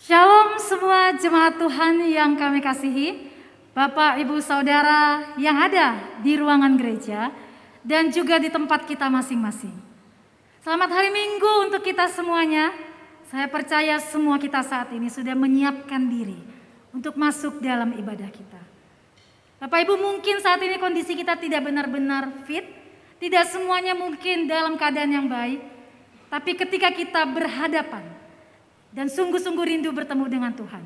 Shalom semua jemaat Tuhan yang kami kasihi, Bapak, Ibu, Saudara yang ada di ruangan gereja dan juga di tempat kita masing-masing. Selamat hari Minggu untuk kita semuanya. Saya percaya semua kita saat ini sudah menyiapkan diri untuk masuk dalam ibadah kita. Bapak Ibu, mungkin saat ini kondisi kita tidak benar-benar fit, tidak semuanya mungkin dalam keadaan yang baik, tapi ketika kita berhadapan dan sungguh-sungguh rindu bertemu dengan Tuhan,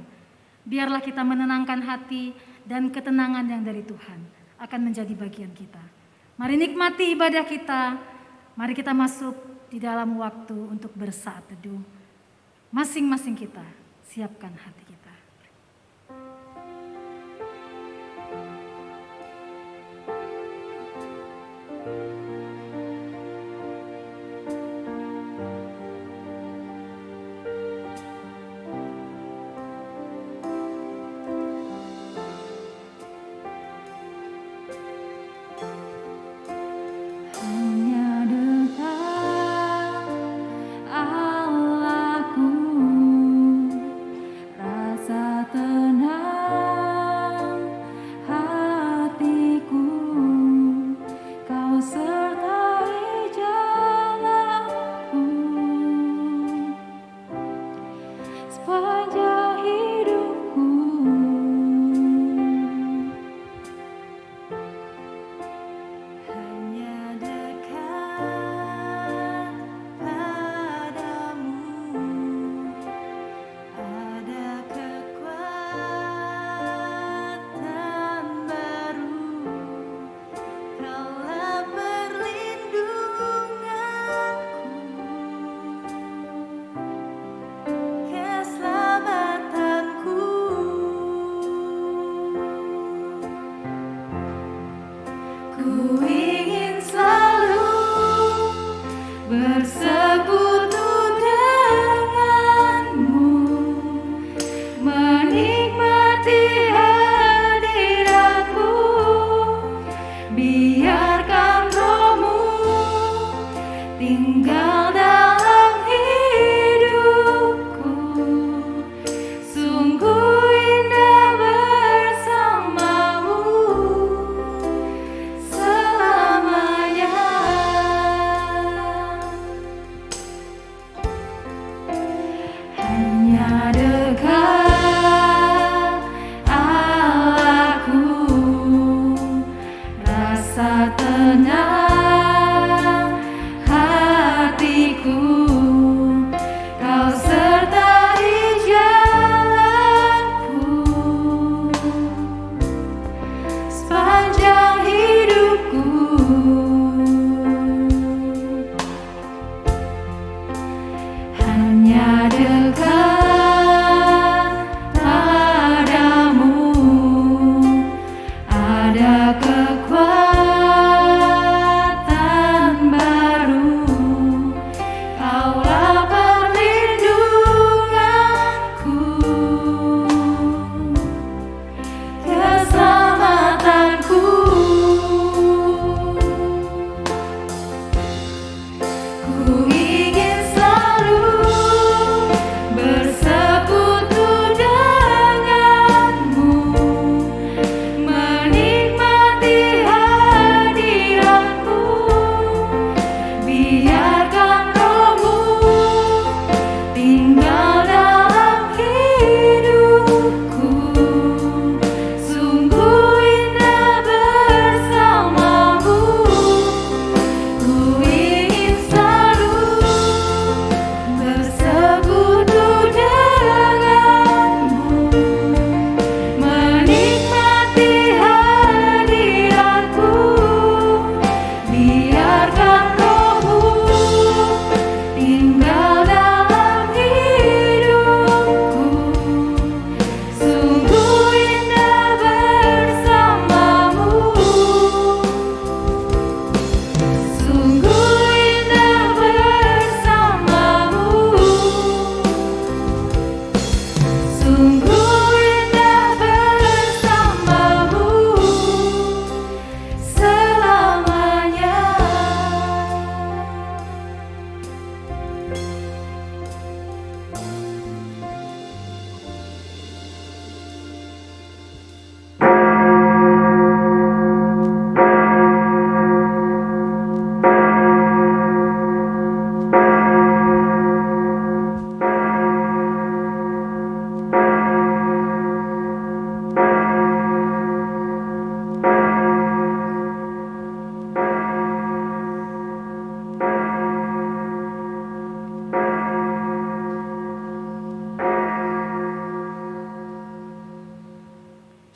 biarlah kita menenangkan hati dan ketenangan yang dari Tuhan akan menjadi bagian kita. Mari nikmati ibadah kita, mari kita masuk di dalam waktu untuk bersaat teduh. Masing-masing kita siapkan hati kita.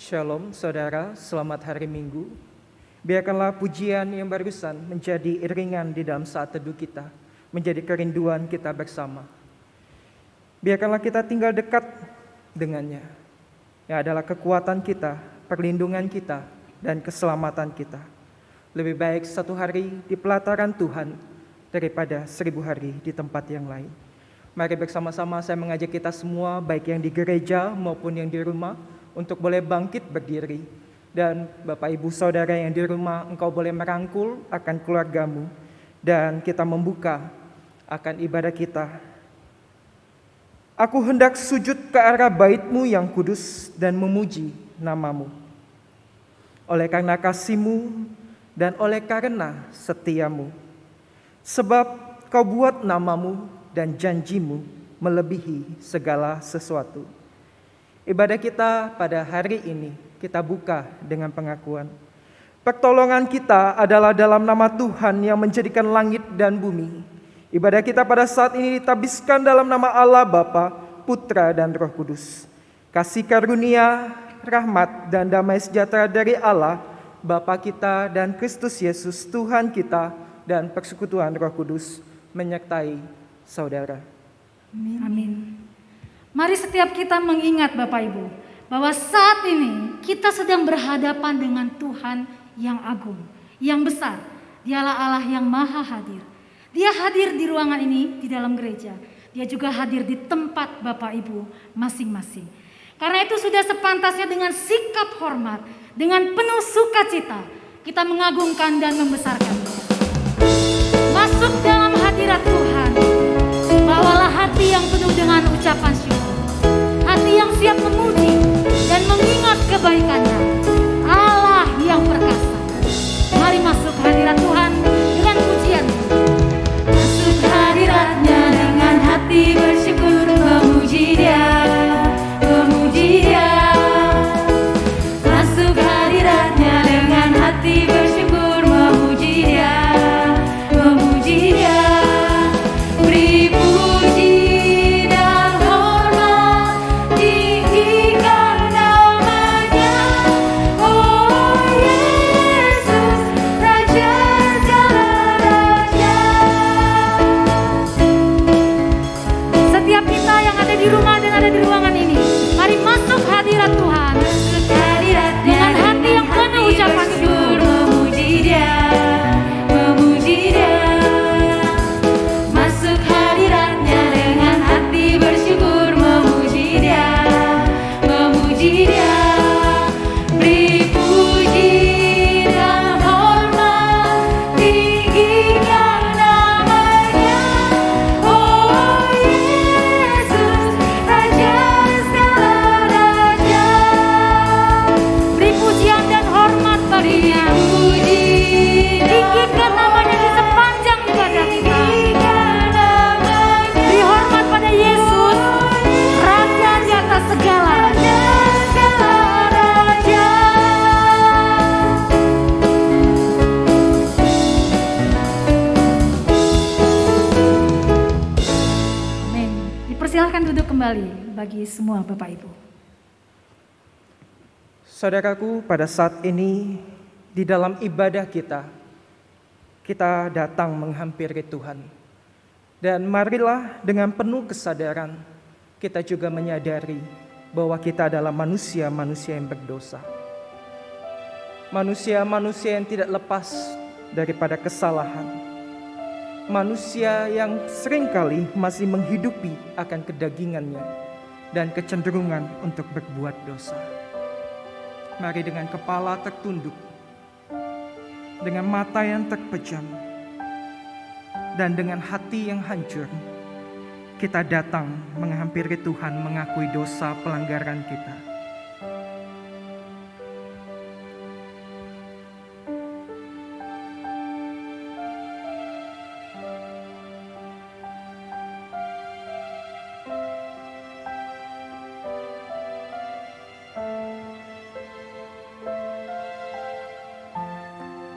Shalom saudara, selamat hari Minggu. Biarkanlah pujian yang barusan menjadi iringan di dalam saat teduh kita, menjadi kerinduan kita bersama. Biarkanlah kita tinggal dekat dengannya, yang adalah kekuatan kita, perlindungan kita, dan keselamatan kita. Lebih baik satu hari di pelataran Tuhan daripada 1000 hari di tempat yang lain. Mari bersama-sama saya mengajak kita semua, baik yang di gereja maupun yang di rumah, untuk boleh bangkit berdiri. Dan Bapak Ibu Saudara yang di rumah, engkau boleh merangkul akan keluargamu. Dan kita membuka akan ibadah kita. Aku hendak sujud ke arah bait-Mu yang kudus dan memuji nama-Mu. Oleh karena kasih-Mu dan oleh karena setia-Mu. Sebab Kau buat nama-Mu dan janji-Mu melebihi segala sesuatu. Ibadah kita pada hari ini kita buka dengan pengakuan. Pertolongan kita adalah dalam nama Tuhan yang menjadikan langit dan bumi. Ibadah kita pada saat ini ditabiskan dalam nama Allah Bapa, Putra dan Roh Kudus. Kasih karunia, rahmat dan damai sejahtera dari Allah, Bapa kita dan Kristus Yesus Tuhan kita dan persekutuan Roh Kudus menyertai saudara. Amin. Mari setiap kita mengingat Bapak Ibu, bahwa saat ini kita sedang berhadapan dengan Tuhan yang agung, yang besar. Dialah Allah yang maha hadir. Dia hadir di ruangan ini, di dalam gereja. Dia juga hadir di tempat Bapak Ibu masing-masing. Karena itu sudah sepantasnya dengan sikap hormat, dengan penuh sukacita, kita mengagungkan dan membesarkan Dia. Masuk dalam hadirat Tuhan, bawalah hati yang penuh dengan ucapan syukur. Hati yang siap memuji dan mengingat kebaikannya. Allah yang perkasa. Mari masuk hadirat Tuhan dengan pujian. Masuk hadiratnya dengan hati bersyukur, memuji Dia, memuji Dia. Masuk hadiratnya dengan hati bersyukur, memuji Dia, memuji Dia. Beri puji dan hormat, tinggikan namanya. Oh Yesus, Raja segala raja. Setiap kita yang ada di rumah dan ada di ruangan ini, mari masuk hadirat Tuhan dengan hati yang penuh ucapan syukur, memuji Dia, memuji Dia. Masuk hadiratnya dengan hati bersyukur, memuji Dia, memuji Dia. Beri puji dan hormat, tinggikan namanya. Oh Yesus, Raja segala raja. Beri pujian dan hormat baginya. Tinggikan namanya di sepanjang ibadah kita. Beri hormat pada Yesus, Raja di atas segala raja. Amin. Dipersilahkan duduk kembali bagi semua Bapak Ibu. Saudaraku, pada saat ini di dalam ibadah kita datang menghampiri Tuhan. Dan marilah dengan penuh kesadaran kita juga menyadari bahwa kita adalah manusia-manusia yang berdosa. Manusia-manusia yang tidak lepas daripada kesalahan. Manusia yang seringkali masih menghidupi akan kedagingannya dan kecenderungan untuk berbuat dosa. Mari dengan kepala tertunduk, dengan mata yang terpejam, dan dengan hati yang hancur, kita datang menghampiri Tuhan mengakui dosa pelanggaran kita.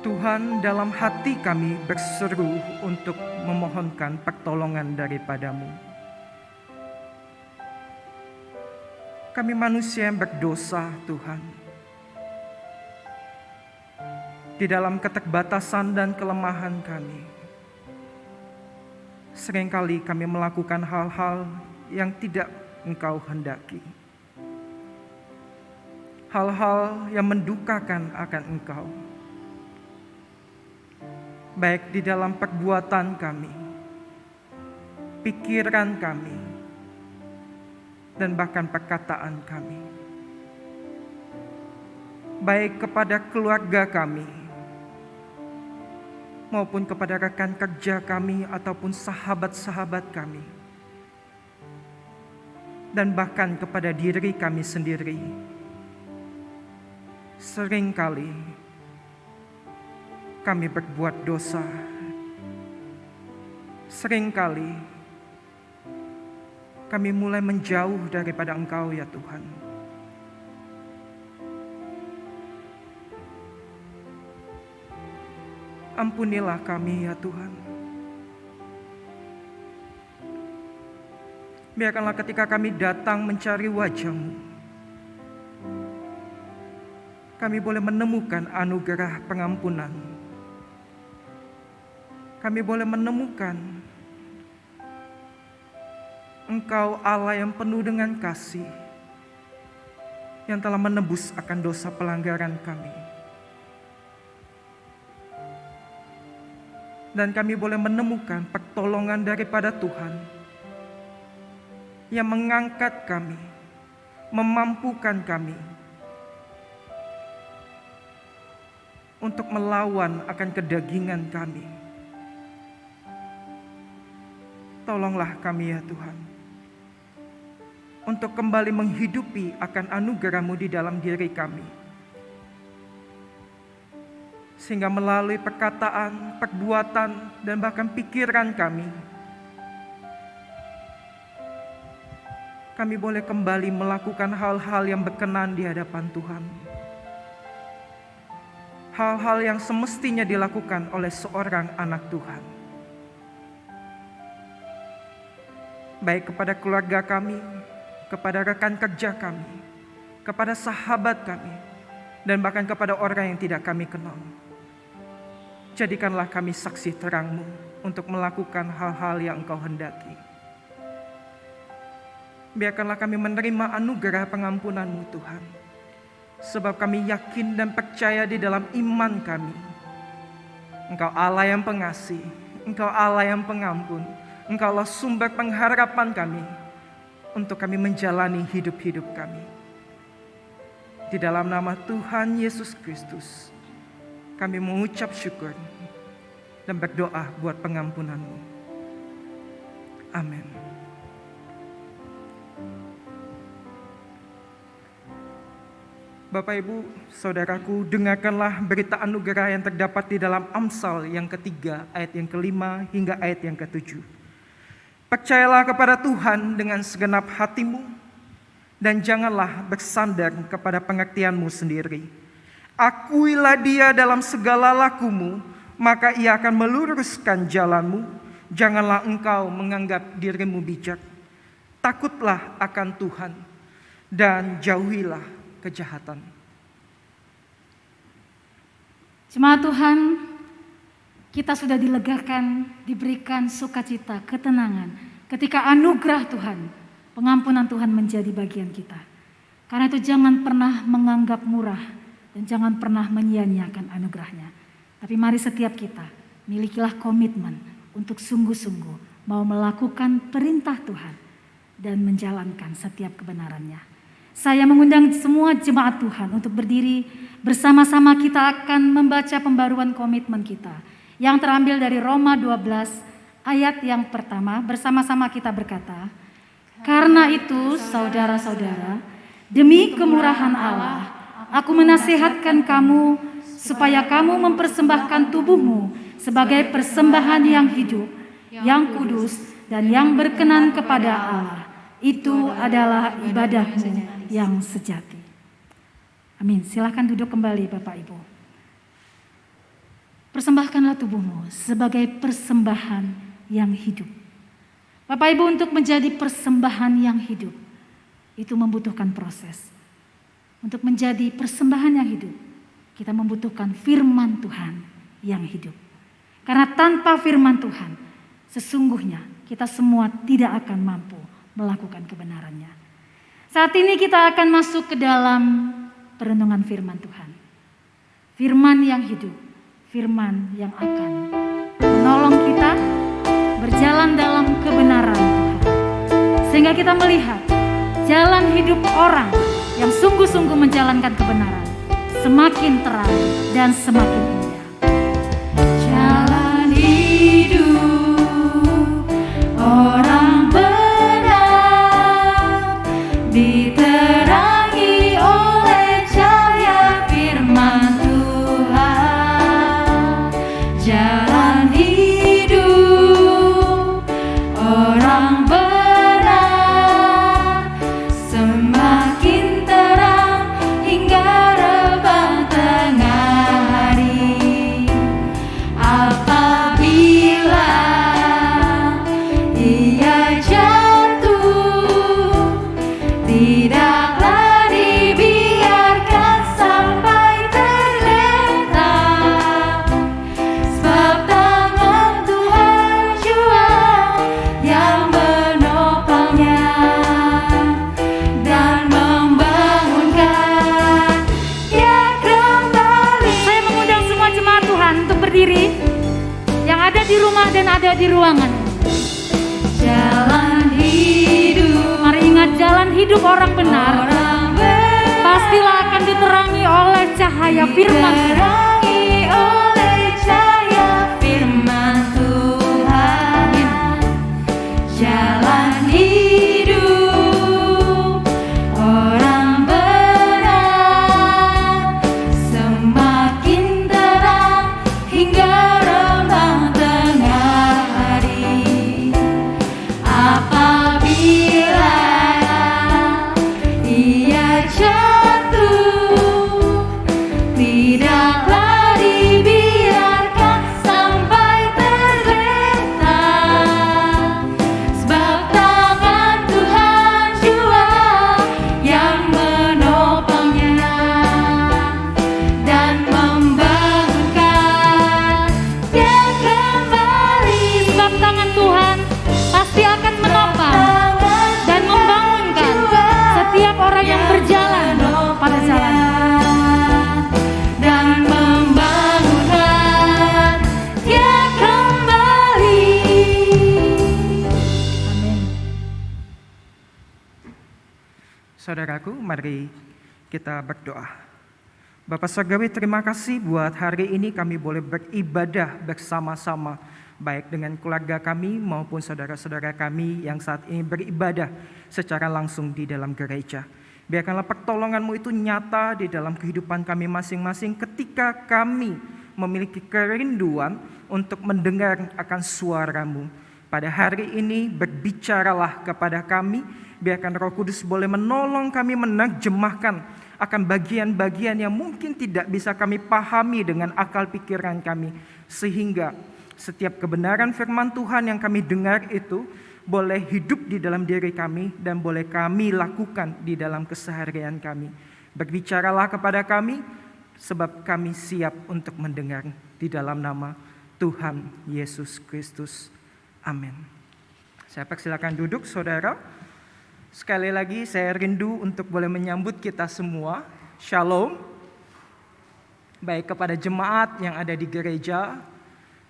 Tuhan, dalam hati kami berseru untuk memohonkan pertolongan daripada-Mu. Kami manusia yang berdosa, Tuhan. di dalam keterbatasan dan kelemahan kami. Seringkali kami melakukan hal-hal yang tidak Engkau hendaki. Hal-hal yang mendukakan akan Engkau. Baik di dalam perbuatan kami, pikiran kami, dan bahkan perkataan kami. Baik kepada keluarga kami, maupun kepada rekan kerja kami ataupun sahabat-sahabat kami. Dan bahkan kepada diri kami sendiri. Seringkali kami berbuat dosa. Seringkali kami mulai menjauh daripada Engkau ya Tuhan. Ampunilah kami ya Tuhan. Biarkanlah ketika kami datang mencari wajah-Mu, kami boleh menemukan anugerah pengampunan. Kami boleh menemukan Engkau Allah yang penuh dengan kasih, yang telah menebus akan dosa pelanggaran kami. Dan kami boleh menemukan pertolongan daripada Tuhan yang mengangkat kami, memampukan kami untuk melawan akan kedagingan kami. Tolonglah kami ya Tuhan, untuk kembali menghidupi akan anugerah-Mu di dalam diri kami. Sehingga melalui perkataan, perbuatan, dan bahkan pikiran kami boleh kembali melakukan hal-hal yang berkenan di hadapan Tuhan. Hal-hal yang semestinya dilakukan oleh seorang anak Tuhan. Baik kepada keluarga kami, kepada rekan kerja kami, kepada sahabat kami, dan bahkan kepada orang yang tidak kami kenal. Jadikanlah kami saksi terang-Mu untuk melakukan hal-hal yang Engkau hendaki. Biarkanlah kami menerima anugerah pengampunan-Mu Tuhan. Sebab kami yakin dan percaya di dalam iman kami, Engkau Allah yang pengasih, Engkau Allah yang pengampun, Engkau Allah sumber pengharapan kami untuk kami menjalani hidup-hidup kami. Di dalam nama Tuhan Yesus Kristus, kami mengucap syukur dan berdoa buat pengampunan-Mu. Amin. Bapak, Ibu, Saudaraku, dengarkanlah berita anugerah yang terdapat di dalam Amsal yang ketiga, ayat yang kelima hingga ayat yang ketujuh. Percayalah kepada Tuhan dengan segenap hatimu, dan janganlah bersandar kepada pengertianmu sendiri. Akuilah Dia dalam segala lakumu, maka Ia akan meluruskan jalanmu. Janganlah engkau menganggap dirimu bijak. Takutlah akan Tuhan, dan jauhilah kejahatan. Jemaat Tuhan, kita sudah dilegakan, diberikan sukacita, ketenangan ketika anugerah Tuhan, pengampunan Tuhan menjadi bagian kita. Karena itu jangan pernah menganggap murah dan jangan pernah menyia-nyiakan anugerahnya. Tapi mari setiap kita milikilah komitmen untuk sungguh-sungguh mau melakukan perintah Tuhan dan menjalankan setiap kebenarannya. Saya mengundang semua jemaat Tuhan untuk berdiri bersama-sama. Kita akan membaca pembaruan komitmen kita yang terambil dari Roma 12 ayat yang pertama. Bersama-sama kita berkata, karena itu saudara-saudara, demi kemurahan Allah, aku menasihatkan kamu supaya kamu mempersembahkan tubuhmu sebagai persembahan yang hidup, yang kudus, dan yang berkenan kepada Allah. Itu adalah ibadahmu yang sejati. Amin. Silakan duduk kembali Bapak Ibu. Persembahkanlah tubuhmu sebagai persembahan yang hidup. Bapak Ibu, untuk menjadi persembahan yang hidup, itu membutuhkan proses. Untuk menjadi persembahan yang hidup, Kita membutuhkan firman Tuhan yang hidup. Karena tanpa firman Tuhan, sesungguhnya kita semua tidak akan mampu melakukan kebenarannya. Saat ini kita akan masuk ke dalam perenungan firman Tuhan. Firman yang hidup, firman yang akan menolong kita berjalan dalam kebenaran Tuhan. Sehingga kita melihat jalan hidup orang yang sungguh-sungguh menjalankan kebenaran semakin terang dan semakin indah. Jalan hidup orang benar diterangi oleh cahaya firman Tuhan. Jalan hidup orang benar semakin terang hingga rebah tengah hari. Apabila ia jatuh, tidaklah dibiarkan sampai tergeletak, sebab tangan Tuhan jua yang menopangnya dan membangunkan dia kembali. Saya mengundang semua jemaat Tuhan untuk berdiri, yang ada di rumah dan ada di ruangan. Jalan hidup, mari ingat jalan hidup orang benar pastilah akan diterangi oleh cahaya firman Tuhan. Jalan hidup orang benar semakin terang hingga rebah tengah hari. Apabila ia jatuh, tidaklah dibiarkan sampai tergeletak, sebab tangan Tuhan jua yang menopangnya dan membangunkan dia kembali. Sebab tangan Tuhan pasti akan menopang dan membangunkan setiap orang yang berjalan pada jalan dan membangunkan dia kembali. Amin. Saudaraku, mari kita berdoa. Bapak Surgawi, terima kasih buat hari ini kami boleh beribadah bersama-sama, baik dengan keluarga kami maupun saudara-saudara kami yang saat ini beribadah secara langsung di dalam gereja. Biarkanlah pertolongan-Mu itu nyata di dalam kehidupan kami masing-masing ketika kami memiliki kerinduan untuk mendengar akan suara-Mu. Pada hari ini berbicaralah kepada kami, biarkan Roh Kudus boleh menolong kami menerjemahkan akan bagian-bagian yang mungkin tidak bisa kami pahami dengan akal pikiran kami, sehingga setiap kebenaran firman Tuhan yang kami dengar itu boleh hidup di dalam diri kami dan boleh kami lakukan di dalam keseharian kami. Berbicaralah kepada kami, sebab kami siap untuk mendengar di dalam nama Tuhan Yesus Kristus. Amin. Saya persilakan duduk, saudara. Sekali lagi saya rindu untuk boleh menyambut kita semua. Shalom. Baik kepada jemaat yang ada di gereja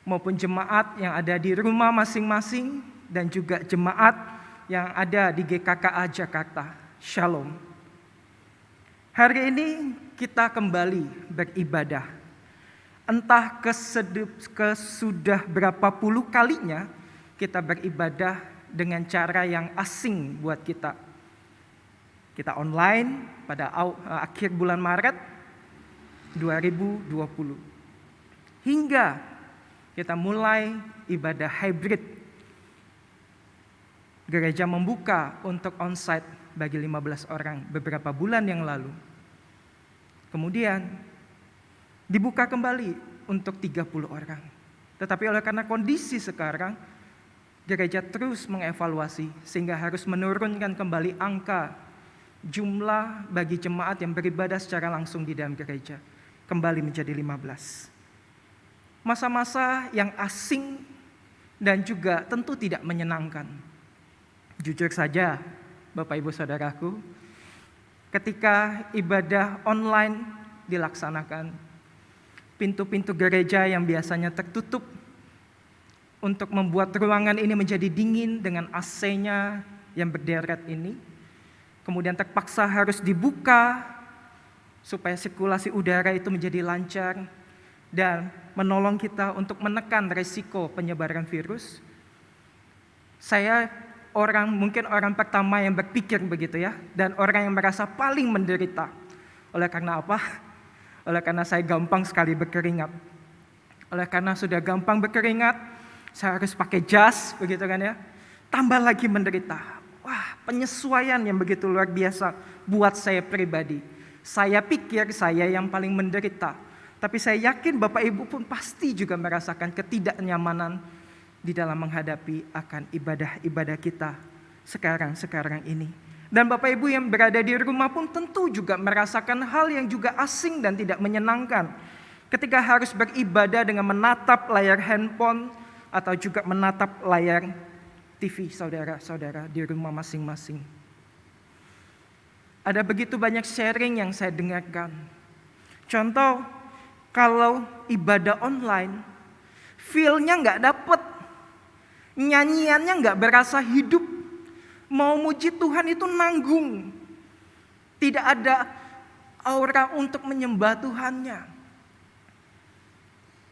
maupun jemaat yang ada di rumah masing-masing dan juga jemaat yang ada di GKKA Jakarta. Shalom. Hari ini kita kembali beribadah. Entah kesudah berapa puluh kalinya kita beribadah dengan cara yang asing buat kita. Kita online pada akhir bulan Maret 2020. Hingga kita mulai ibadah hybrid. Gereja membuka untuk onsite bagi 15 orang beberapa bulan yang lalu. Kemudian dibuka kembali untuk 30 orang. Tetapi oleh karena kondisi sekarang, gereja terus mengevaluasi sehingga harus menurunkan kembali angka jumlah bagi jemaat yang beribadah secara langsung di dalam gereja. kembali menjadi 15. Masa-masa yang asing dan juga tentu tidak menyenangkan. Jujur saja, Bapak Ibu Saudaraku, ketika ibadah online dilaksanakan, pintu-pintu gereja yang biasanya tertutup untuk membuat ruangan ini menjadi dingin dengan AC-nya yang berderet ini, kemudian terpaksa harus dibuka supaya sirkulasi udara itu menjadi lancar dan menolong kita untuk menekan resiko penyebaran virus. Saya mungkin orang pertama yang berpikir begitu ya, dan orang yang merasa paling menderita. Oleh karena apa? Oleh karena saya gampang sekali berkeringat. Oleh karena sudah gampang berkeringat, saya harus pakai jas begitu kan ya. Tambah lagi menderita. Wah, penyesuaian yang begitu luar biasa buat saya pribadi. Saya pikir saya yang paling menderita. Tapi saya yakin Bapak Ibu pun pasti juga merasakan ketidaknyamanan di dalam menghadapi akan ibadah-ibadah kita sekarang ini. Dan Bapak Ibu yang berada di rumah pun tentu juga merasakan hal yang juga asing dan tidak menyenangkan. Ketika harus beribadah dengan menatap layar handphone atau juga menatap layar TV saudara-saudara di rumah masing-masing. Ada begitu banyak sharing yang saya dengarkan. Contoh, kalau ibadah online, feel-nya nggak dapet, nyanyiannya nggak berasa hidup, mau muji Tuhan itu nanggung, tidak ada aura untuk menyembah Tuhannya.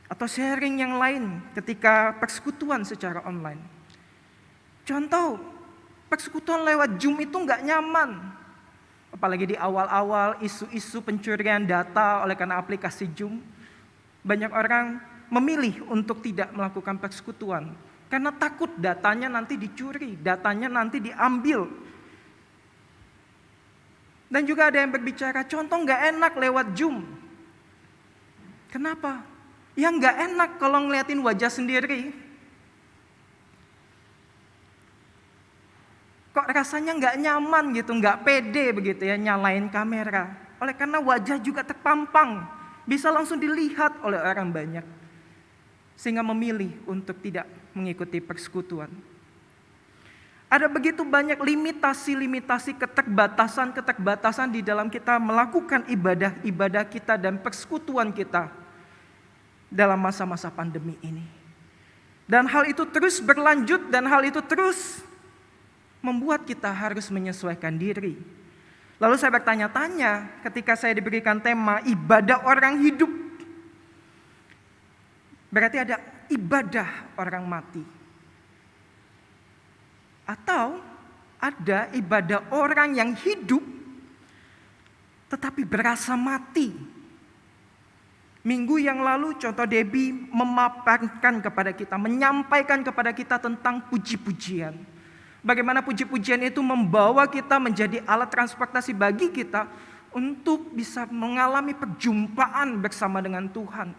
Atau sharing yang lain ketika persekutuan secara online. Contoh, persekutuan lewat Zoom itu nggak nyaman. Apalagi di awal-awal isu-isu pencurian data oleh karena aplikasi Zoom. Banyak orang memilih untuk tidak melakukan persekutuan. Karena takut datanya nanti dicuri, datanya nanti diambil. Dan juga ada yang berbicara, contoh nggak enak lewat Zoom. Kenapa? Ya nggak enak kalau ngeliatin wajah sendiri. Kok rasanya nggak nyaman gitu, nggak pede begitu ya nyalain kamera. Oleh karena wajah juga terpampang, bisa langsung dilihat oleh orang banyak. Sehingga memilih untuk tidak mengikuti persekutuan. Ada begitu banyak limitasi-limitasi, keterbatasan-keterbatasan di dalam kita melakukan ibadah-ibadah kita dan persekutuan kita dalam masa-masa pandemi ini. Dan hal itu terus berlanjut dan hal itu terus membuat kita harus menyesuaikan diri. Lalu saya bertanya-tanya ketika saya diberikan tema ibadah orang hidup. Berarti ada ibadah orang mati. Atau ada ibadah orang yang hidup tetapi berasa mati. Minggu yang lalu contoh Debbie memaparkan kepada kita, menyampaikan kepada kita tentang puji-pujian. Bagaimana puji-pujian itu membawa kita menjadi alat transportasi bagi kita untuk bisa mengalami perjumpaan bersama dengan Tuhan.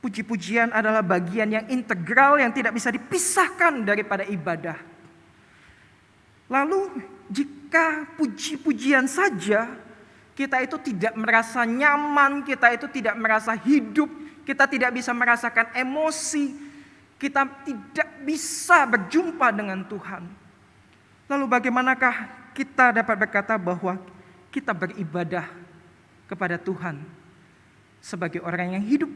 Puji-pujian adalah bagian yang integral yang tidak bisa dipisahkan daripada ibadah. Lalu jika puji-pujian saja kita itu tidak merasa nyaman, kita itu tidak merasa hidup, kita tidak bisa merasakan emosi, kita tidak bisa berjumpa dengan Tuhan. Lalu bagaimanakah kita dapat berkata bahwa kita beribadah kepada Tuhan sebagai orang yang hidup?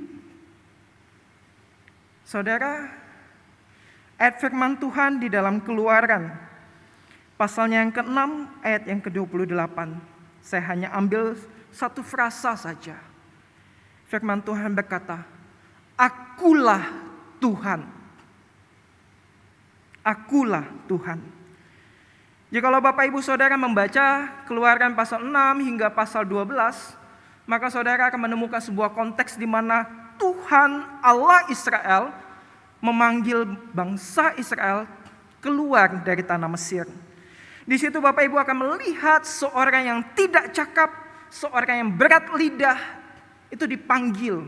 Saudara, ayat firman Tuhan di dalam Keluaran, pasalnya yang ke-6, ayat yang ke-28. Saya hanya ambil satu frasa saja. Firman Tuhan berkata, "Akulah Tuhan. Akulah Tuhan." Jikalau Bapak Ibu Saudara membaca Keluaran pasal 6 hingga pasal 12, maka saudara akan menemukan sebuah konteks di mana Tuhan Allah Israel memanggil bangsa Israel keluar dari tanah Mesir. Di situ Bapak Ibu akan melihat seorang yang tidak cakap, seorang yang berat lidah, itu dipanggil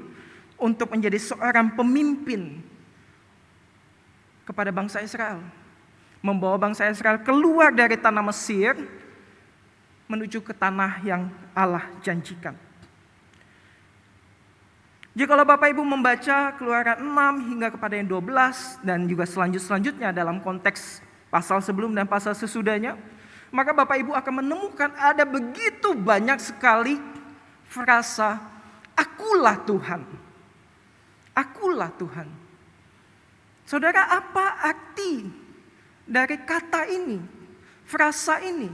untuk menjadi seorang pemimpin kepada bangsa Israel. Membawa bangsa Israel keluar dari tanah Mesir menuju ke tanah yang Allah janjikan. Jikalau Bapak Ibu membaca Keluaran 6 hingga kepada yang 12 dan juga selanjutnya dalam konteks pasal sebelum dan pasal sesudahnya, maka Bapak Ibu akan menemukan ada begitu banyak sekali frasa akulah Tuhan. Akulah Tuhan. Saudara, apa arti dari kata ini, frasa ini?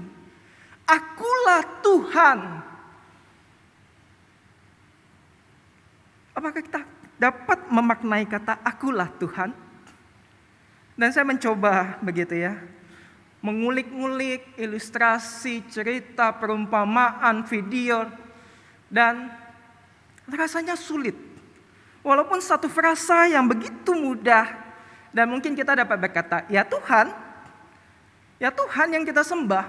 Akulah Tuhan. Apakah kita dapat memaknai kata akulah Tuhan? Dan saya mencoba begitu ya, mengulik-ngulik ilustrasi, cerita, perumpamaan, video, dan rasanya sulit. Walaupun satu frasa yang begitu mudah, dan mungkin kita dapat berkata, ya Tuhan yang kita sembah.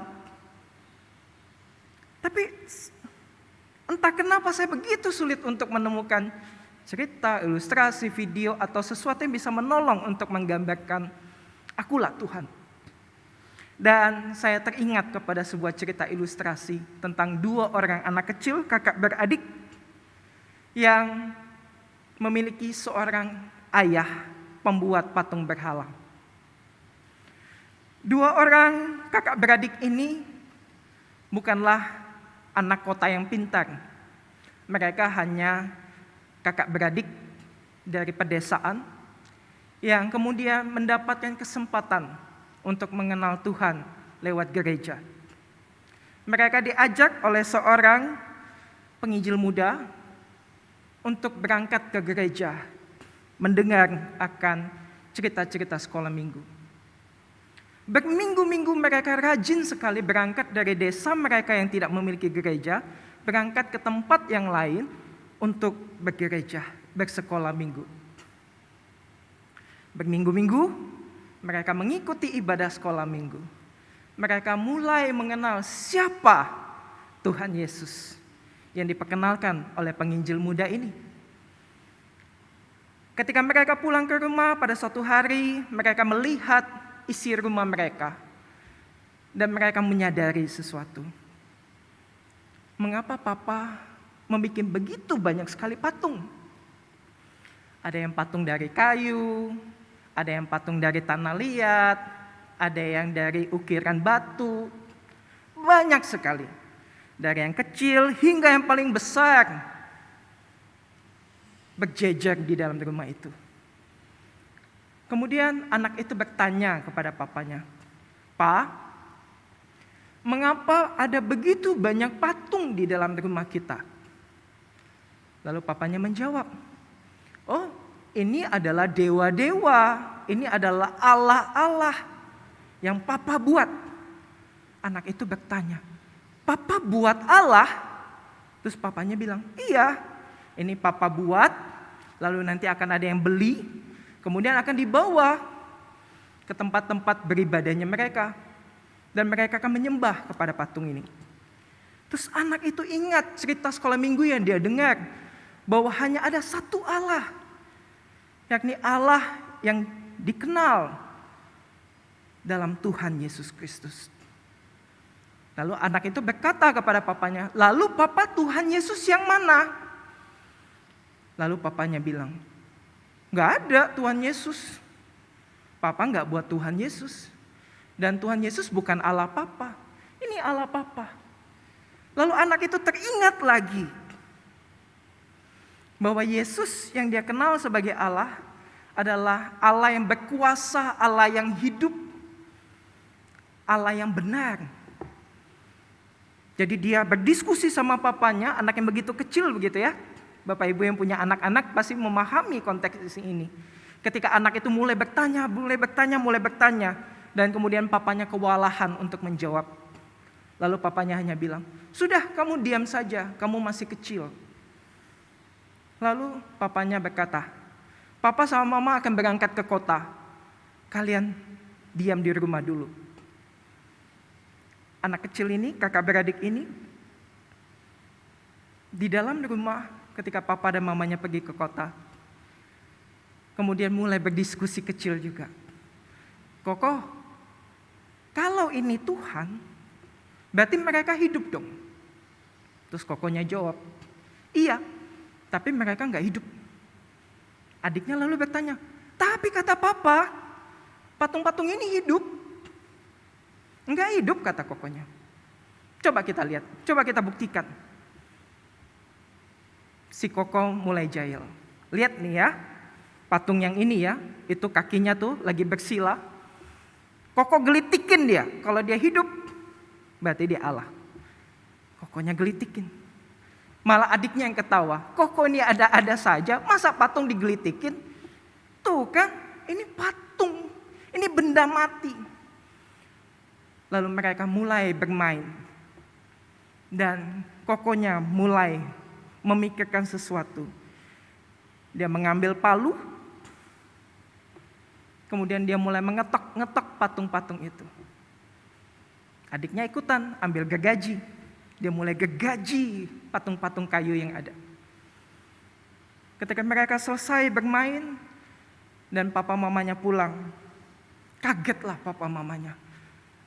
Tapi entah kenapa saya begitu sulit untuk menemukan cerita, ilustrasi, video, atau sesuatu yang bisa menolong untuk menggambarkan akulah Tuhan. Dan saya teringat kepada sebuah cerita ilustrasi tentang dua orang anak kecil, kakak beradik, yang memiliki seorang ayah pembuat patung berhala. Dua orang kakak beradik ini bukanlah anak kota yang pintar. Mereka hanya kakak beradik dari pedesaan yang kemudian mendapatkan kesempatan untuk mengenal Tuhan lewat gereja. Mereka diajak oleh seorang penginjil muda untuk berangkat ke gereja, mendengar akan cerita-cerita sekolah minggu. Berminggu-minggu mereka rajin sekali berangkat dari desa mereka yang tidak memiliki gereja, berangkat ke tempat yang lain untuk bergereja, bersekolah minggu. Berminggu-minggu mereka mengikuti ibadah sekolah minggu. Mereka mulai mengenal siapa Tuhan Yesus yang diperkenalkan oleh penginjil muda ini. Ketika mereka pulang ke rumah pada suatu hari, mereka melihat isi rumah mereka dan mereka menyadari sesuatu. Mengapa Papa membuat begitu banyak sekali patung? Ada yang patung dari kayu, ada yang patung dari tanah liat, ada yang dari ukiran batu, banyak sekali. Dari yang kecil hingga yang paling besar, berjejer di dalam rumah itu. Kemudian anak itu bertanya kepada papanya, "Pak, mengapa ada begitu banyak patung di dalam rumah kita?" Lalu papanya menjawab, "Oh, ini adalah dewa-dewa, ini adalah Allah-Allah yang Papa buat." Anak itu bertanya, "Papa buat Allah?" Terus papanya bilang, "Iya, ini Papa buat, lalu nanti akan ada yang beli, kemudian akan dibawa ke tempat-tempat beribadahnya mereka. Dan mereka akan menyembah kepada patung ini." Terus anak itu ingat cerita sekolah minggu yang dia dengar, bahwa hanya ada satu Allah, yakni Allah yang dikenal dalam Tuhan Yesus Kristus. Lalu anak itu berkata kepada papanya, "Lalu Papa, Tuhan Yesus yang mana?" Lalu papanya bilang, "Nggak ada Tuhan Yesus. Papa nggak buat Tuhan Yesus. Dan Tuhan Yesus bukan Allah Papa. Ini Allah Papa." Lalu anak itu teringat lagi bahwa Yesus yang dia kenal sebagai Allah adalah Allah yang berkuasa, Allah yang hidup, Allah yang benar. Jadi dia berdiskusi sama papanya, anak yang begitu kecil begitu ya. Bapak Ibu yang punya anak-anak pasti memahami konteks ini. Ketika anak itu mulai bertanya, dan kemudian papanya kewalahan untuk menjawab. Lalu papanya hanya bilang, "Sudah, kamu diam saja, kamu masih kecil." Lalu papanya berkata, "Papa sama Mama akan berangkat ke kota. Kalian diam di rumah dulu." Anak kecil ini, kakak beradik ini, di dalam rumah ketika Papa dan Mamanya pergi ke kota, kemudian mulai berdiskusi kecil juga. "Koko, kalau ini Tuhan, berarti mereka hidup dong." Terus kokonya jawab, "Iya, tapi mereka nggak hidup. Adiknya lalu bertanya, tapi kata papa, patung-patung ini hidup. Enggak hidup, kata kokonya. Coba kita lihat, coba kita buktikan. Si koko mulai jahil. Lihat nih ya, patung yang ini ya, itu kakinya tuh lagi bersila. Koko gelitikin dia, kalau dia hidup, berarti dia Allah. Kokonya gelitikin. Malah adiknya yang ketawa, koko ini ada-ada saja, masa patung digelitikin? Tuh kan, ini patung, ini benda mati. Lalu mereka mulai bermain. Dan kokonya mulai memikirkan sesuatu. Dia mengambil palu, kemudian dia mulai mengetok-ngetok patung-patung itu. Adiknya ikutan, ambil gergaji. Dia mulai gergaji patung-patung kayu yang ada. Ketika mereka selesai bermain dan papa mamanya pulang, kagetlah papa mamanya.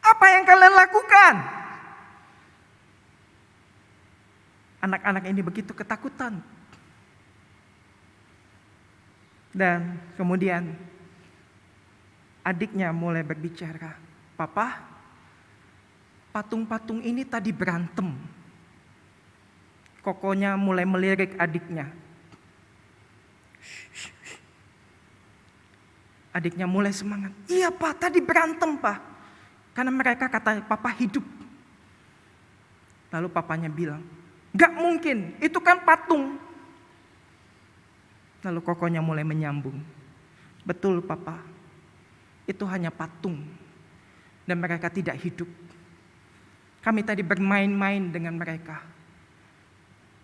Apa yang kalian lakukan? Anak-anak ini begitu ketakutan. Dan kemudian adiknya mulai berbicara, "Papa, patung-patung ini tadi berantem." Kokonya mulai melirik adiknya. Adiknya mulai semangat. "Iya pak, tadi berantem pak. Karena mereka kata papa hidup." Lalu papanya bilang, "Gak mungkin, itu kan patung." Lalu kokonya mulai menyambung. "Betul papa, itu hanya patung. Dan mereka tidak hidup. Kami tadi bermain-main dengan mereka.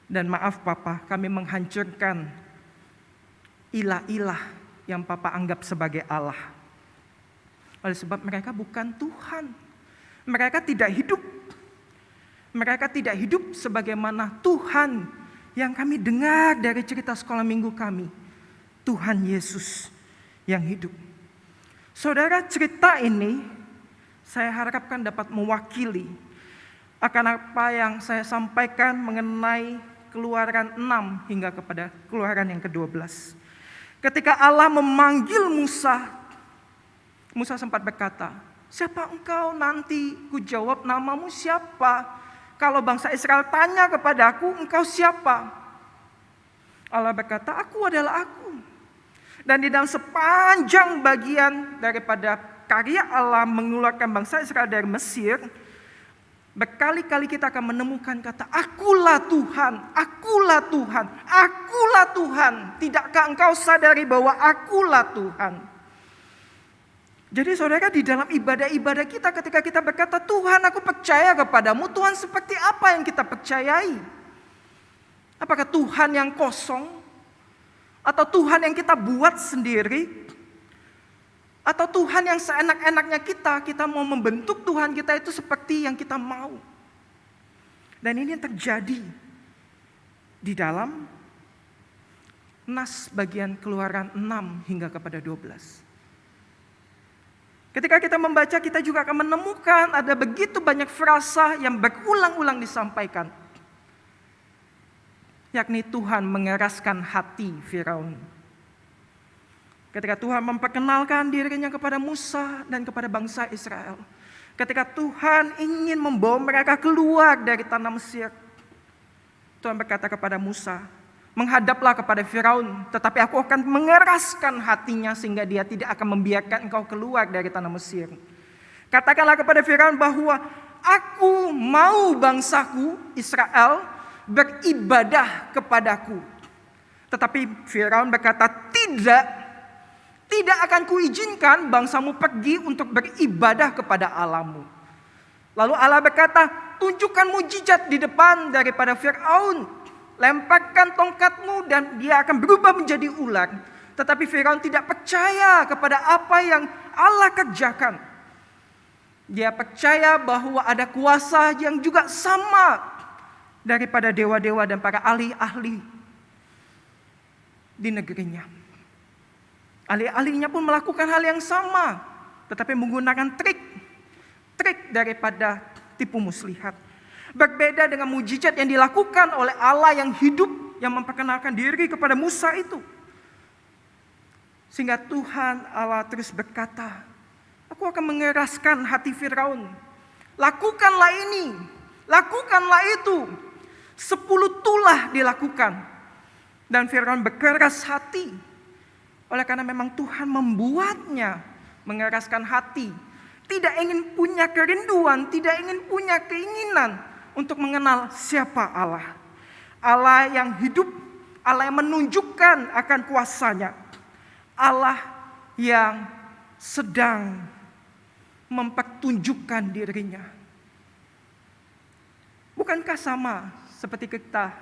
Dan maaf papa, kami menghancurkan ilah-ilah yang papa anggap sebagai Allah. Oleh sebab mereka bukan Tuhan. Mereka tidak hidup. Mereka tidak hidup sebagaimana Tuhan yang kami dengar dari cerita sekolah minggu kami. Tuhan Yesus yang hidup." Saudara, cerita ini saya harapkan dapat mewakili akan apa yang saya sampaikan mengenai Keluaran 6 hingga kepada Keluaran yang ke-12. Ketika Allah memanggil Musa, Musa sempat berkata, "Siapa engkau nanti?" Ku jawab, "Namamu siapa? Kalau bangsa Israel tanya kepadaku, engkau siapa?" Allah berkata, "Aku adalah aku." Dan di dalam sepanjang bagian daripada karya Allah mengeluarkan bangsa Israel dari Mesir, berkali-kali kita akan menemukan kata, "Akulah Tuhan, akulah Tuhan, akulah Tuhan." Tidakkah engkau sadari bahwa akulah Tuhan? Jadi saudara, di dalam ibadah-ibadah kita ketika kita berkata, "Tuhan, aku percaya kepadamu," Tuhan seperti apa yang kita percayai? Apakah Tuhan yang kosong? Atau Tuhan yang kita buat sendiri? Atau Tuhan yang seenak-enaknya kita mau membentuk Tuhan kita itu seperti yang kita mau. Dan ini yang terjadi di dalam nas bagian Keluaran 6 hingga kepada 12. Ketika kita membaca, kita juga akan menemukan ada begitu banyak frasa yang berulang-ulang disampaikan. Yakni Tuhan mengeraskan hati Firaun. Ketika Tuhan memperkenalkan dirinya kepada Musa dan kepada bangsa Israel. Ketika Tuhan ingin membawa mereka keluar dari tanah Mesir. Tuhan berkata kepada Musa, "Menghadaplah kepada Firaun, tetapi aku akan mengeraskan hatinya sehingga dia tidak akan membiarkan engkau keluar dari tanah Mesir. Katakanlah kepada Firaun bahwa aku mau bangsaku Israel beribadah kepadaku." Tetapi Firaun berkata, Tidak akan kuizinkan bangsamu pergi untuk beribadah kepada Allahmu." Lalu Allah berkata, "Tunjukkan mujizat di depan daripada Firaun. Lemparkan tongkatmu dan dia akan berubah menjadi ular." Tetapi Firaun tidak percaya kepada apa yang Allah kerjakan. Dia percaya bahwa ada kuasa yang juga sama daripada dewa-dewa dan para ahli-ahli di negerinya. Ahli-ahlinya pun melakukan hal yang sama, tetapi menggunakan trik daripada tipu muslihat. Berbeda dengan mujizat yang dilakukan oleh Allah yang hidup, yang memperkenalkan diri kepada Musa itu. Sehingga Tuhan Allah terus berkata, aku akan mengeraskan hati Firaun. Lakukanlah ini, lakukanlah itu. 10 tulah dilakukan. Dan Firaun berkeras hati. Oleh karena memang Tuhan membuatnya mengeraskan hati. Tidak ingin punya kerinduan, tidak ingin punya keinginan untuk mengenal siapa Allah. Allah yang hidup, Allah yang menunjukkan akan kuasanya. Allah yang sedang mempertunjukkan dirinya. Bukankah sama seperti kita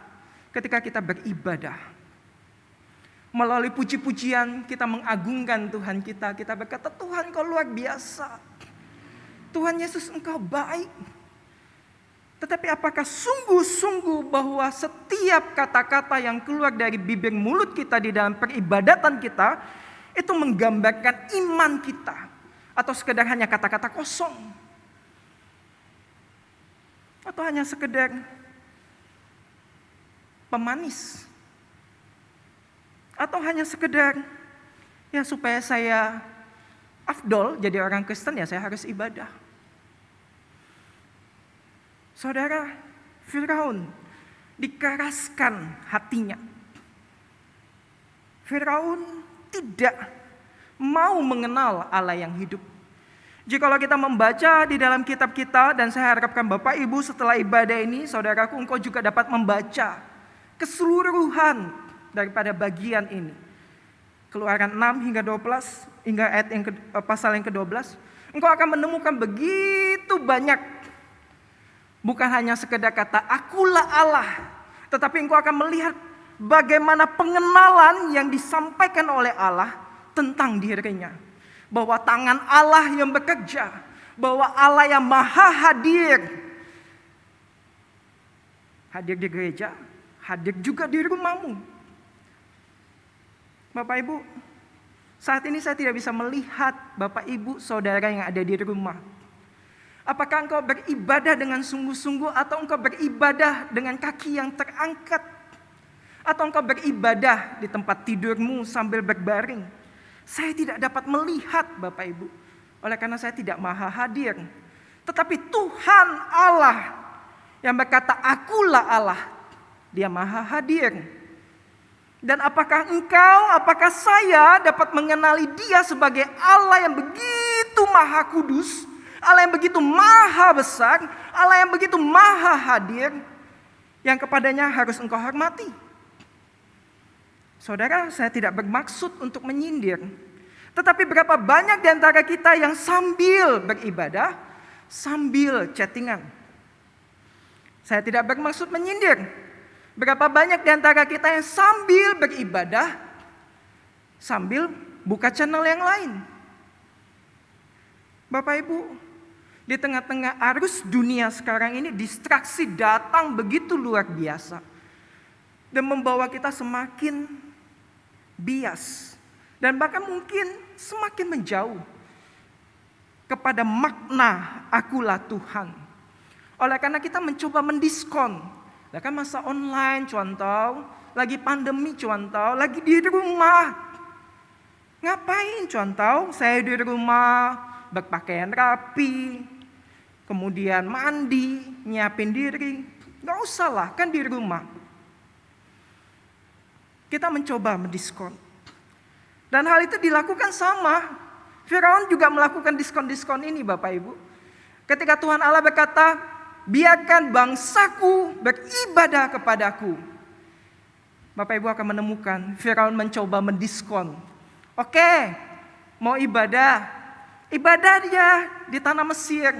ketika kita beribadah? Melalui puji-pujian kita mengagungkan Tuhan kita. Kita berkata, Tuhan Kau luar biasa. Tuhan Yesus Engkau baik. Tetapi apakah sungguh-sungguh bahwa setiap kata-kata yang keluar dari bibir mulut kita di dalam peribadatan kita itu menggambarkan iman kita, atau sekedar hanya kata-kata kosong, atau hanya sekedar pemanis, atau hanya sekedar ya supaya saya afdol jadi orang Kristen ya saya harus ibadah. Saudara, Firaun dikeraskan hatinya. Firaun tidak mau mengenal Allah yang hidup. Jikalau kita membaca di dalam kitab kita, dan saya harapkan Bapak Ibu setelah ibadah ini, saudaraku, engkau juga dapat membaca keseluruhan daripada bagian ini. Keluaran 6 hingga 12, hingga ayat pasal yang ke-12. Engkau akan menemukan begitu banyak. Bukan hanya sekedar kata akulah Allah, tetapi engkau akan melihat bagaimana pengenalan yang disampaikan oleh Allah tentang dirinya. Bahwa tangan Allah yang bekerja, bahwa Allah yang maha hadir. Hadir di gereja, hadir juga di rumahmu. Bapak Ibu, saat ini saya tidak bisa melihat Bapak Ibu saudara yang ada di rumah. Apakah engkau beribadah dengan sungguh-sungguh, atau engkau beribadah dengan kaki yang terangkat, atau engkau beribadah di tempat tidurmu sambil berbaring? Saya tidak dapat melihat Bapak Ibu, oleh karena saya tidak maha hadir. Tetapi Tuhan Allah yang berkata akulah Allah, Dia maha hadir. Dan apakah engkau, apakah saya dapat mengenali Dia sebagai Allah yang begitu maha kudus, Allah yang begitu maha besar, Allah yang begitu maha hadir, yang kepadanya harus engkau hormati? Saudara, saya tidak bermaksud untuk menyindir. Tetapi berapa banyak di antara kita yang sambil beribadah, sambil chattingan. Saya tidak bermaksud menyindir. Berapa banyak di antara kita yang sambil beribadah, sambil buka channel yang lain. Bapak Ibu, di tengah-tengah arus dunia sekarang ini, distraksi datang begitu luar biasa. Dan membawa kita semakin bias. Dan bahkan mungkin semakin menjauh kepada makna akulah Tuhan. Oleh karena kita mencoba mendiskon. Nah kan masa online contoh, lagi pandemi contoh, lagi di rumah. Ngapain contoh? Saya di rumah berpakaian rapi, kemudian mandi, nyiapin diri. Gak usah lah, kan di rumah. Kita mencoba mendiskon. Dan hal itu dilakukan sama. Firaun juga melakukan diskon-diskon ini Bapak Ibu. Ketika Tuhan Allah berkata, biarkan bangsaku beribadah kepadaku. Bapak Ibu akan menemukan Firaun mencoba mendiskon. Oke, mau ibadah. Ibadah dia di tanah Mesir.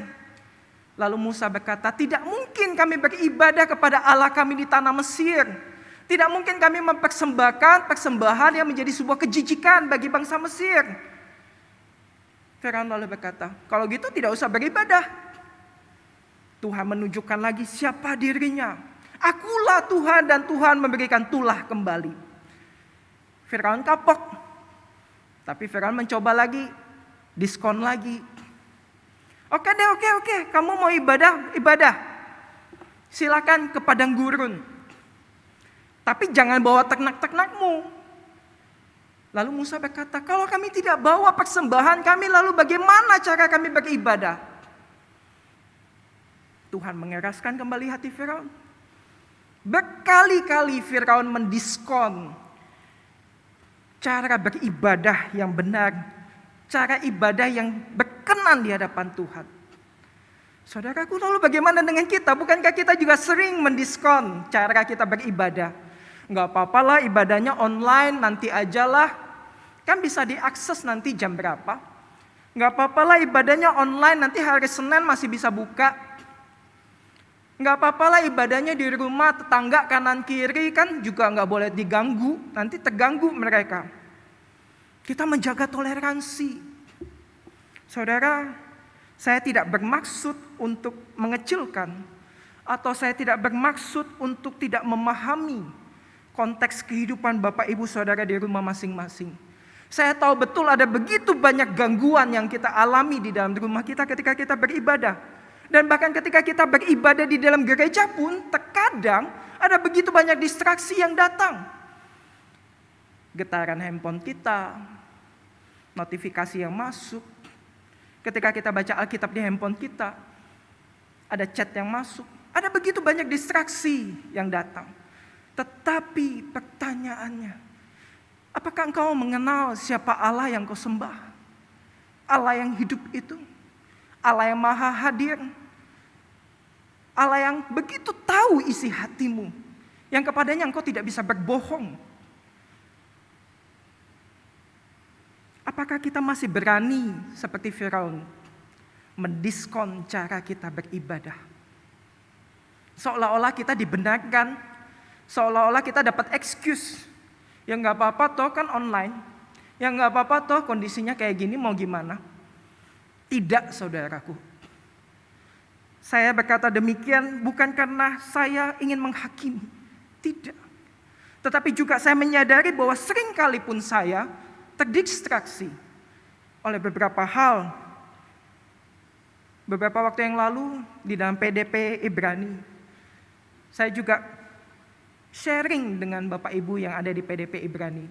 Lalu Musa berkata, tidak mungkin kami beribadah kepada Allah kami di tanah Mesir. Tidak mungkin kami mempersembahkan persembahan yang menjadi sebuah kejijikan bagi bangsa Mesir. Firaun lalu berkata, kalau gitu tidak usah beribadah. Tuhan menunjukkan lagi siapa dirinya. Akulah Tuhan, dan Tuhan memberikan tulah kembali. Firaun kapok. Tapi Firaun mencoba lagi, diskon lagi. Oke deh, oke. Kamu mau ibadah. Silakan ke padang gurun. Tapi jangan bawa ternak-ternakmu. Lalu Musa berkata, kalau kami tidak bawa persembahan kami, lalu bagaimana cara kami beribadah? Tuhan mengeraskan kembali hati Firaun. Berkali-kali Firaun mendiskon cara beribadah yang benar, cara ibadah yang berkenan di hadapan Tuhan. Saudaraku, lalu bagaimana dengan kita? Bukankah kita juga sering mendiskon cara kita beribadah? Nggak apa-apalah ibadahnya online, nanti ajalah. Kan bisa diakses nanti jam berapa. Nggak apa-apalah ibadahnya online, nanti hari Senin masih bisa buka. Nggak apa-apalah ibadahnya di rumah, tetangga kanan kiri kan juga nggak boleh diganggu, nanti terganggu mereka. Kita menjaga toleransi. Saudara, saya tidak bermaksud untuk mengecilkan, atau saya tidak bermaksud untuk tidak memahami konteks kehidupan Bapak Ibu Saudara di rumah masing-masing. Saya tahu betul ada begitu banyak gangguan yang kita alami di dalam rumah kita ketika kita beribadah. Dan bahkan ketika kita beribadah di dalam gereja pun terkadang ada begitu banyak distraksi yang datang. Getaran handphone kita, notifikasi yang masuk. Ketika kita baca Alkitab di handphone kita, ada chat yang masuk. Ada begitu banyak distraksi yang datang. Tetapi pertanyaannya, apakah engkau mengenal siapa Allah yang kau sembah? Allah yang hidup itu, Allah yang maha hadir, Allah yang begitu tahu isi hatimu, yang kepadanya engkau tidak bisa berbohong. Apakah kita masih berani seperti Firaun mendiskon cara kita beribadah? Seolah-olah kita dibenarkan, seolah-olah kita dapat excuse. Ya nggak apa-apa toh kan online, ya nggak apa-apa toh kondisinya kayak gini mau gimana? Tidak, saudaraku. Saya berkata demikian bukan karena saya ingin menghakimi, tidak. Tetapi juga saya menyadari bahwa seringkali pun saya terdistraksi oleh beberapa hal. Beberapa waktu yang lalu di dalam PDP Ibrani, saya juga sharing dengan Bapak Ibu yang ada di PDP Ibrani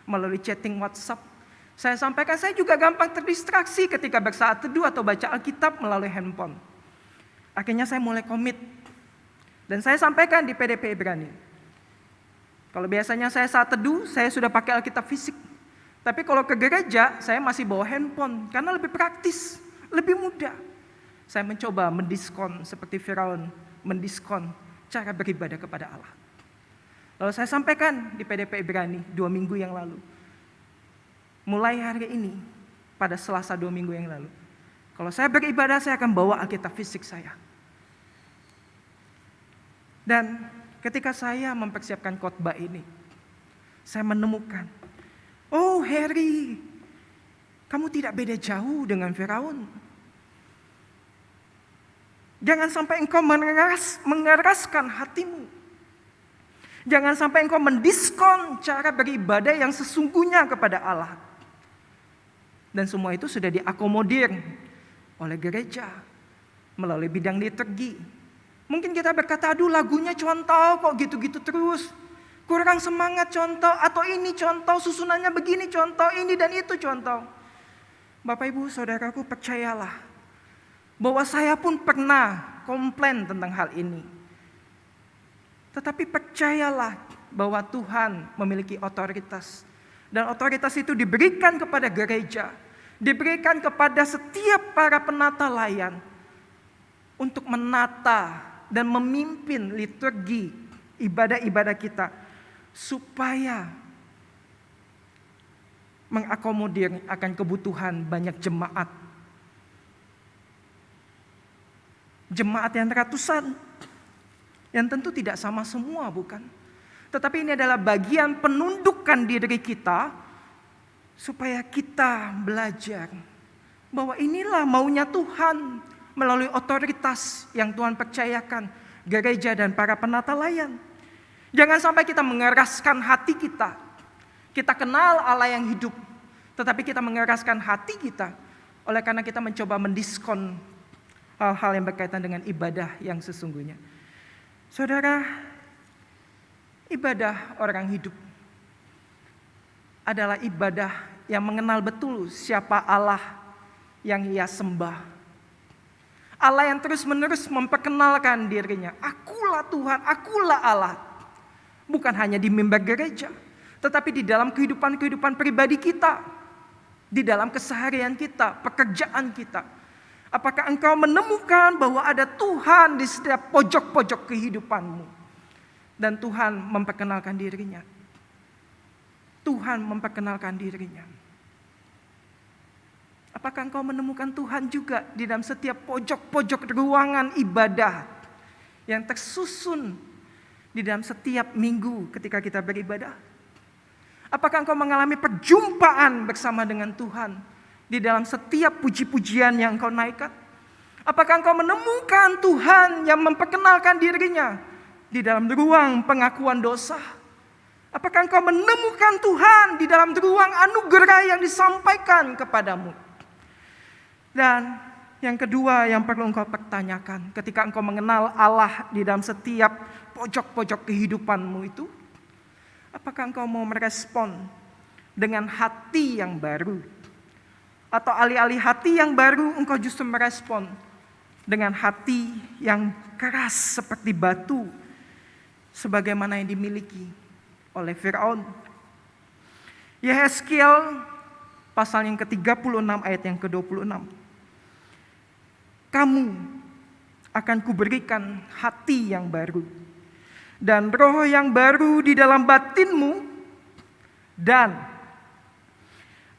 melalui chatting WhatsApp. Saya sampaikan saya juga gampang terdistraksi ketika bersaat teduh atau baca Alkitab melalui handphone. Akhirnya saya mulai komit dan saya sampaikan di PDP Ibrani. Kalau biasanya saya saat teduh, saya sudah pakai Alkitab fisik. Tapi kalau ke gereja, saya masih bawa handphone karena lebih praktis, lebih mudah. Saya mencoba mendiskon seperti Firaun, mendiskon cara beribadah kepada Allah. Lalu saya sampaikan di PDP Ibrani 2 minggu yang lalu. Mulai hari ini, pada Selasa 2 minggu yang lalu, kalau saya beribadah, saya akan bawa Alkitab fisik saya. Dan ketika saya mempersiapkan khotbah ini, saya menemukan, oh Harry, kamu tidak beda jauh dengan Firaun. Jangan sampai engkau mengeraskan hatimu. Jangan sampai engkau mendiskon cara beribadah yang sesungguhnya kepada Allah. Dan semua itu sudah diakomodir oleh gereja melalui bidang liturgi. Mungkin kita berkata, aduh lagunya contoh kok gitu-gitu terus. Kurang semangat contoh, atau ini contoh, susunannya begini contoh, ini dan itu contoh. Bapak Ibu Saudaraku, percayalah bahwa saya pun pernah komplain tentang hal ini. Tetapi percayalah bahwa Tuhan memiliki otoritas. Dan otoritas itu diberikan kepada gereja, diberikan kepada setiap para penata layan untuk menata dan memimpin liturgi ibadah-ibadah kita supaya mengakomodir akan kebutuhan banyak jemaat. Jemaat yang ratusan, yang tentu tidak sama semua, bukan? Tetapi ini adalah bagian penundukan diri kita supaya kita belajar bahwa inilah maunya Tuhan melalui otoritas yang Tuhan percayakan gereja dan para penata layan. Jangan sampai kita mengeraskan hati kita. Kita kenal Allah yang hidup, tetapi kita mengeraskan hati kita oleh karena kita mencoba mendiskon hal-hal yang berkaitan dengan ibadah yang sesungguhnya. Saudara, ibadah orang hidup adalah ibadah yang mengenal betul siapa Allah yang ia sembah. Allah yang terus-menerus memperkenalkan dirinya. Akulah Tuhan, akulah Allah. Bukan hanya di mimbar gereja, tetapi di dalam kehidupan pribadi kita. Di dalam keseharian kita, pekerjaan kita. Apakah engkau menemukan bahwa ada Tuhan di setiap pojok-pojok kehidupanmu? Dan Tuhan memperkenalkan dirinya. Tuhan memperkenalkan dirinya. Apakah engkau menemukan Tuhan juga di dalam setiap pojok-pojok ruangan ibadah yang tersusun di dalam setiap minggu ketika kita beribadah? Apakah engkau mengalami perjumpaan bersama dengan Tuhan di dalam setiap puji-pujian yang engkau naikkan? Apakah engkau menemukan Tuhan yang memperkenalkan dirinya di dalam ruang pengakuan dosa? Apakah engkau menemukan Tuhan di dalam ruang anugerah yang disampaikan kepadamu? Dan yang kedua yang perlu engkau pertanyakan ketika engkau mengenal Allah di dalam setiap pojok-pojok kehidupanmu itu, apakah engkau mau merespon dengan hati yang baru? Atau alih-alih hati yang baru engkau justru merespon dengan hati yang keras seperti batu, sebagaimana yang dimiliki oleh Firaun. Yehezkiel pasal yang ke-36 ayat yang ke-26. Kamu akan kuberikan hati yang baru dan roh yang baru di dalam batinmu, dan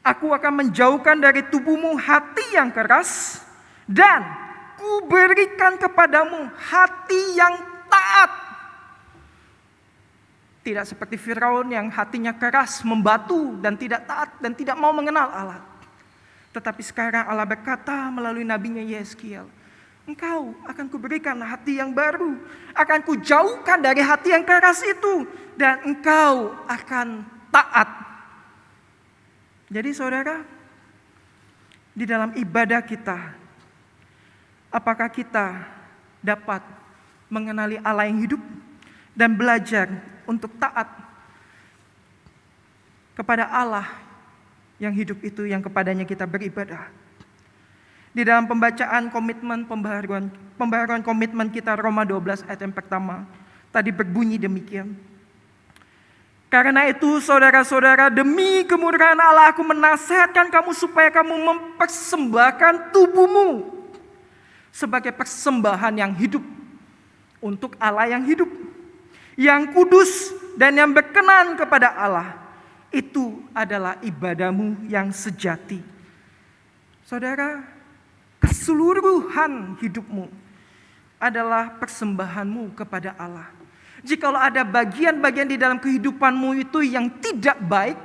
aku akan menjauhkan dari tubuhmu hati yang keras dan kuberikan kepadamu hati yang taat. Tidak seperti Firaun yang hatinya keras, membatu dan tidak taat dan tidak mau mengenal Allah. Tetapi sekarang Allah berkata melalui nabinya Yehezkiel, engkau akan kuberikan hati yang baru, akan kujauhkan dari hati yang keras itu, dan engkau akan taat. Jadi saudara, di dalam ibadah kita, apakah kita dapat mengenali Allah yang hidup dan belajar untuk taat kepada Allah yang hidup itu, yang kepadanya kita beribadah? Di dalam pembacaan pembaharuan komitmen kita Roma 12 ayat yang pertama tadi berbunyi demikian. Karena itu saudara-saudara, demi kemurahan Allah aku menasihatkan kamu supaya kamu mempersembahkan tubuhmu sebagai persembahan yang hidup untuk Allah yang hidup, yang kudus dan yang berkenan kepada Allah. Itu adalah ibadahmu yang sejati. Saudara, keseluruhan hidupmu adalah persembahanmu kepada Allah. Jikalau ada bagian-bagian di dalam kehidupanmu itu yang tidak baik,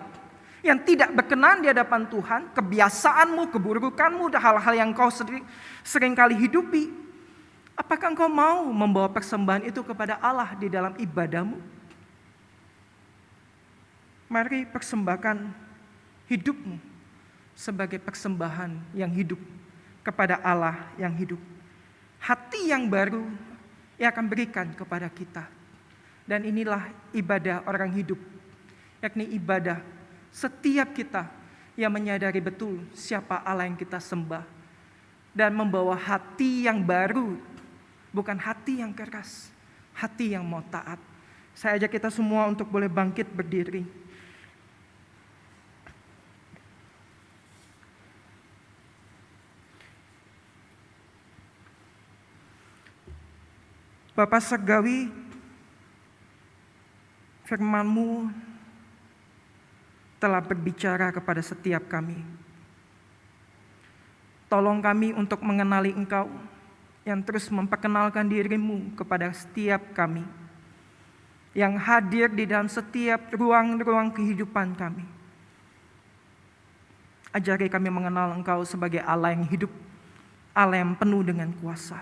yang tidak berkenan di hadapan Tuhan, kebiasaanmu, keburukanmu, dan hal-hal yang kau seringkali hidupi, apakah engkau mau membawa persembahan itu kepada Allah di dalam ibadahmu? Mari persembahkan hidupmu sebagai persembahan yang hidup kepada Allah yang hidup. Hati yang baru yang akan berikan kepada kita. Dan inilah ibadah orang hidup, yakni ibadah setiap kita yang menyadari betul siapa Allah yang kita sembah, dan membawa hati yang baru, bukan hati yang keras, hati yang mau taat. Saya ajak kita semua untuk boleh bangkit berdiri. Bapa Surgawi, firman-Mu telah berbicara kepada setiap kami. Tolong kami untuk mengenali Engkau yang terus memperkenalkan diri-Mu kepada setiap kami, yang hadir di dalam setiap ruang-ruang kehidupan kami. Ajari kami mengenal Engkau sebagai Allah yang hidup, Allah yang penuh dengan kuasa.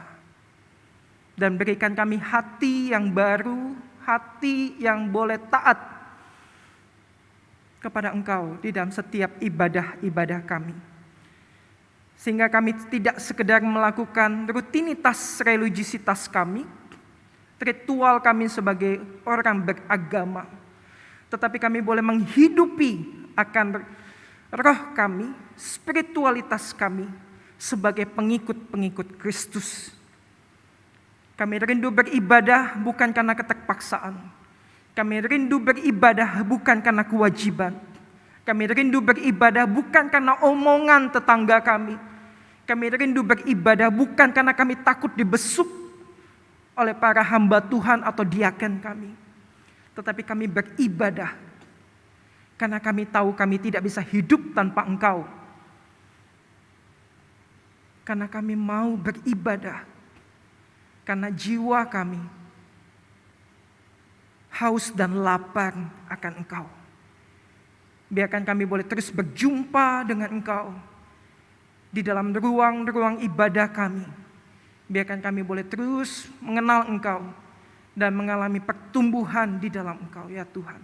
Dan berikan kami hati yang baru, hati yang boleh taat kepada Engkau di dalam setiap ibadah-ibadah kami. Sehingga kami tidak sekedar melakukan rutinitas religiusitas kami, ritual kami sebagai orang beragama, tetapi kami boleh menghidupi akan roh kami, spiritualitas kami sebagai pengikut-pengikut Kristus. Kami rindu beribadah bukan karena keterpaksaan. Kami rindu beribadah bukan karena kewajiban. Kami rindu beribadah bukan karena omongan tetangga kami. Kami rindu beribadah bukan karena kami takut dibesuk oleh para hamba Tuhan atau diaken kami. Tetapi kami beribadah karena kami tahu kami tidak bisa hidup tanpa Engkau. Karena kami mau beribadah, karena jiwa kami haus dan lapar akan Engkau. Biarkan kami boleh terus berjumpa dengan Engkau di dalam ruang-ruang ibadah kami. Biarkan kami boleh terus mengenal Engkau dan mengalami pertumbuhan di dalam Engkau, ya Tuhan.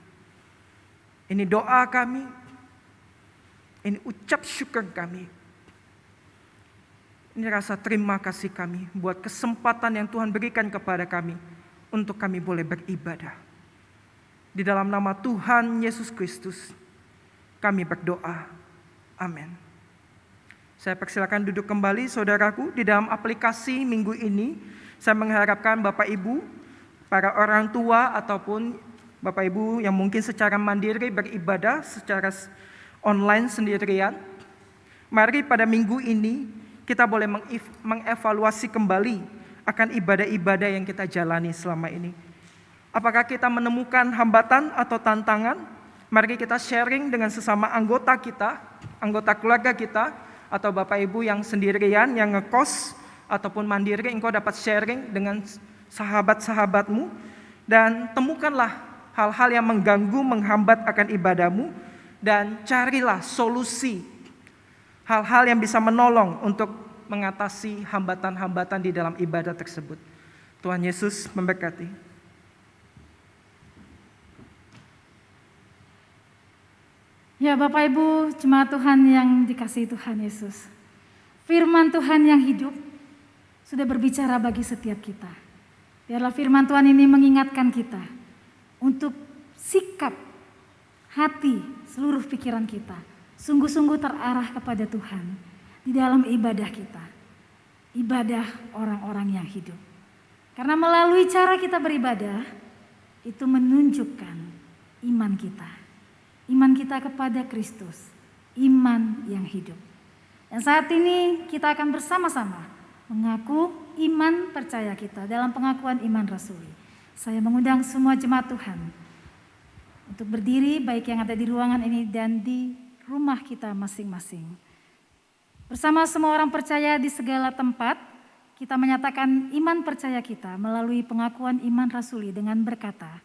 Ini doa kami, ini ucap syukur kami. Ini rasa terima kasih kami buat kesempatan yang Tuhan berikan kepada kami untuk kami boleh beribadah. Di dalam nama Tuhan Yesus Kristus, kami berdoa. Amin. Saya persilakan duduk kembali saudaraku. Di dalam aplikasi minggu ini, saya mengharapkan Bapak Ibu, para orang tua ataupun Bapak Ibu yang mungkin secara mandiri beribadah secara online sendirian. Mari pada minggu ini kita boleh mengevaluasi kembali akan ibadah-ibadah yang kita jalani selama ini. Apakah kita menemukan hambatan atau tantangan? Mari kita sharing dengan sesama anggota kita, anggota keluarga kita, atau Bapak Ibu yang sendirian, yang ngekos, ataupun mandiri, engkau dapat sharing dengan sahabat-sahabatmu, dan temukanlah hal-hal yang mengganggu, menghambat akan ibadahmu, dan carilah solusi, hal-hal yang bisa menolong untuk mengatasi hambatan-hambatan di dalam ibadah tersebut. Tuhan Yesus memberkati. Ya Bapak Ibu, jemaat Tuhan yang dikasihi Tuhan Yesus. Firman Tuhan yang hidup sudah berbicara bagi setiap kita. Biarlah firman Tuhan ini mengingatkan kita untuk sikap hati seluruh pikiran kita sungguh-sungguh terarah kepada Tuhan di dalam ibadah kita. Ibadah orang-orang yang hidup. Karena melalui cara kita beribadah itu menunjukkan iman kita. Iman kita kepada Kristus, iman yang hidup. Dan saat ini kita akan bersama-sama mengaku iman percaya kita dalam pengakuan iman rasuli. Saya mengundang semua jemaat Tuhan untuk berdiri baik yang ada di ruangan ini dan di rumah kita masing-masing. Bersama semua orang percaya di segala tempat, kita menyatakan iman percaya kita melalui pengakuan iman rasuli dengan berkata,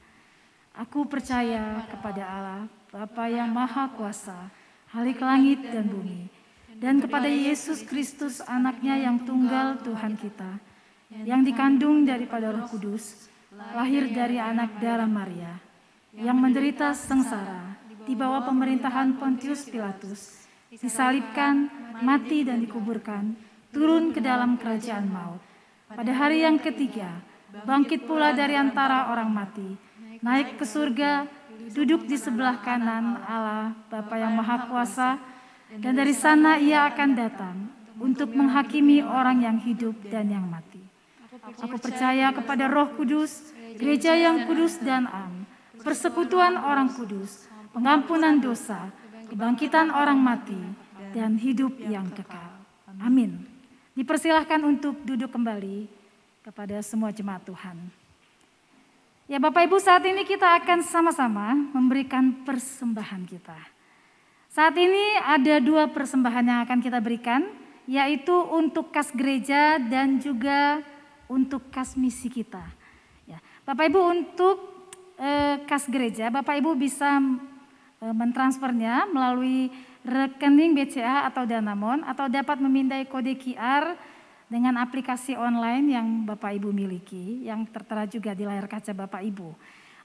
"Aku percaya kepada Allah, Bapa yang Maha Kuasa, Halik langit dan bumi, dan kepada Yesus Kristus anaknya yang tunggal Tuhan kita, yang dikandung daripada Roh Kudus, lahir dari anak darah Maria, yang menderita sengsara di bawah pemerintahan Pontius Pilatus, disalibkan, mati dan dikuburkan, turun ke dalam kerajaan maut. Pada hari yang ketiga, bangkit pula dari antara orang mati, naik ke surga, duduk di sebelah kanan Allah Bapa yang Maha Kuasa, dan dari sana ia akan datang untuk menghakimi orang yang hidup dan yang mati. Aku percaya kepada Roh Kudus, gereja yang kudus dan am, persekutuan orang kudus, pengampunan dosa, kebangkitan orang mati, dan hidup yang kekal. Amin. Dipersilahkan untuk duduk kembali kepada semua jemaat Tuhan. Ya Bapak Ibu, saat ini kita akan sama-sama memberikan persembahan kita. Saat ini ada 2 persembahan yang akan kita berikan, yaitu untuk kas gereja dan juga untuk kas misi kita. Ya, Bapak Ibu, untuk kas gereja, Bapak Ibu bisa mentransfernya melalui rekening BCA atau Danamon, atau dapat memindai kode QR dengan aplikasi online yang Bapak Ibu miliki, yang tertera juga di layar kaca Bapak Ibu.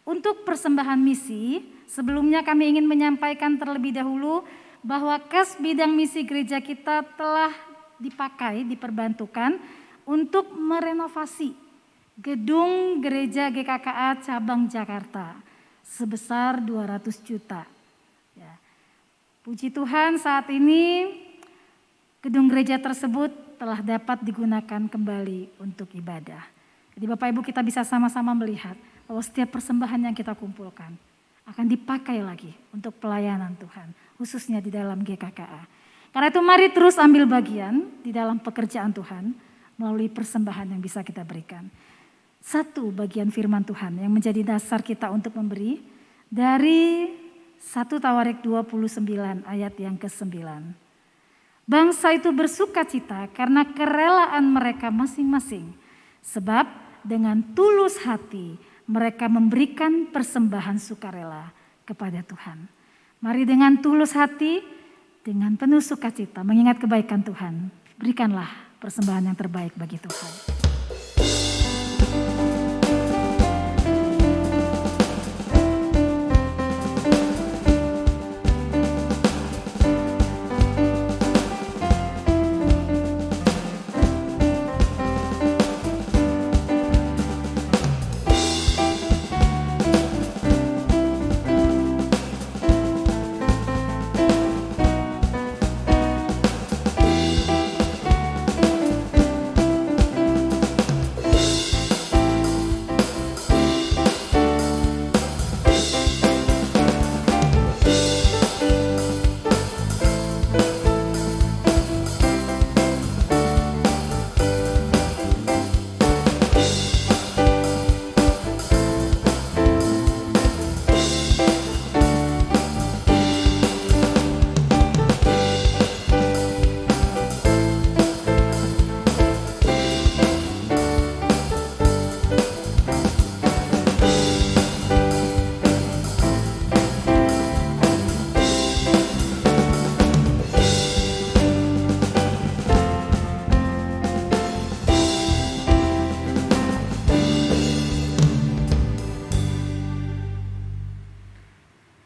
Untuk persembahan misi, sebelumnya kami ingin menyampaikan terlebih dahulu bahwa kas bidang misi gereja kita telah dipakai, diperbantukan untuk merenovasi gedung gereja GKKA cabang Jakarta sebesar 200 juta. Ya. Puji Tuhan, saat ini gedung gereja tersebut telah dapat digunakan kembali untuk ibadah. Jadi Bapak Ibu, kita bisa sama-sama melihat bahwa setiap persembahan yang kita kumpulkan akan dipakai lagi untuk pelayanan Tuhan, khususnya di dalam GKKA. Karena itu mari terus ambil bagian di dalam pekerjaan Tuhan melalui persembahan yang bisa kita berikan. Satu bagian firman Tuhan yang menjadi dasar kita untuk memberi dari 1 Tawarik 29 ayat yang ke-9. Bangsa itu bersukacita karena kerelaan mereka masing-masing. Sebab dengan tulus hati mereka memberikan persembahan sukarela kepada Tuhan. Mari dengan tulus hati, dengan penuh sukacita mengingat kebaikan Tuhan. Berikanlah persembahan yang terbaik bagi Tuhan.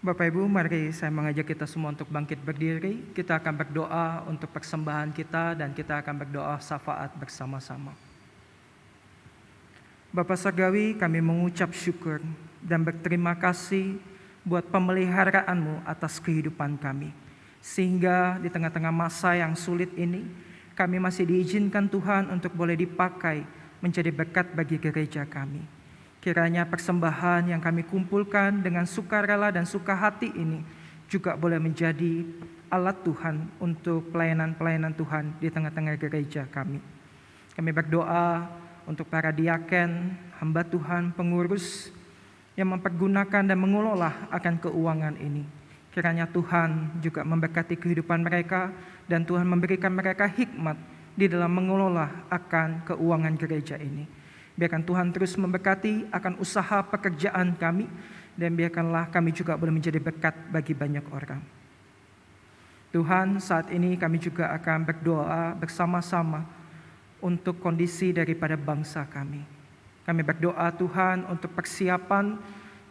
Bapak Ibu, mari saya mengajak kita semua untuk bangkit berdiri. Kita akan berdoa untuk persembahan kita dan kita akan berdoa syafaat bersama-sama. Bapa Surgawi, kami mengucap syukur dan berterima kasih buat pemeliharaan-Mu atas kehidupan kami. Sehingga di tengah-tengah masa yang sulit ini, kami masih diizinkan Tuhan untuk boleh dipakai menjadi berkat bagi gereja kami. Kiranya persembahan yang kami kumpulkan dengan sukarela dan suka hati ini juga boleh menjadi alat Tuhan untuk pelayanan-pelayanan Tuhan di tengah-tengah gereja kami. Kami berdoa untuk para diaken, hamba Tuhan, pengurus yang mempergunakan dan mengelola akan keuangan ini. Kiranya Tuhan juga memberkati kehidupan mereka dan Tuhan memberikan mereka hikmat di dalam mengelola akan keuangan gereja ini. Biarkan Tuhan terus memberkati akan usaha pekerjaan kami dan biarkanlah kami juga boleh menjadi berkat bagi banyak orang. Tuhan, saat ini kami juga akan berdoa bersama-sama untuk kondisi daripada bangsa kami. Kami berdoa Tuhan untuk persiapan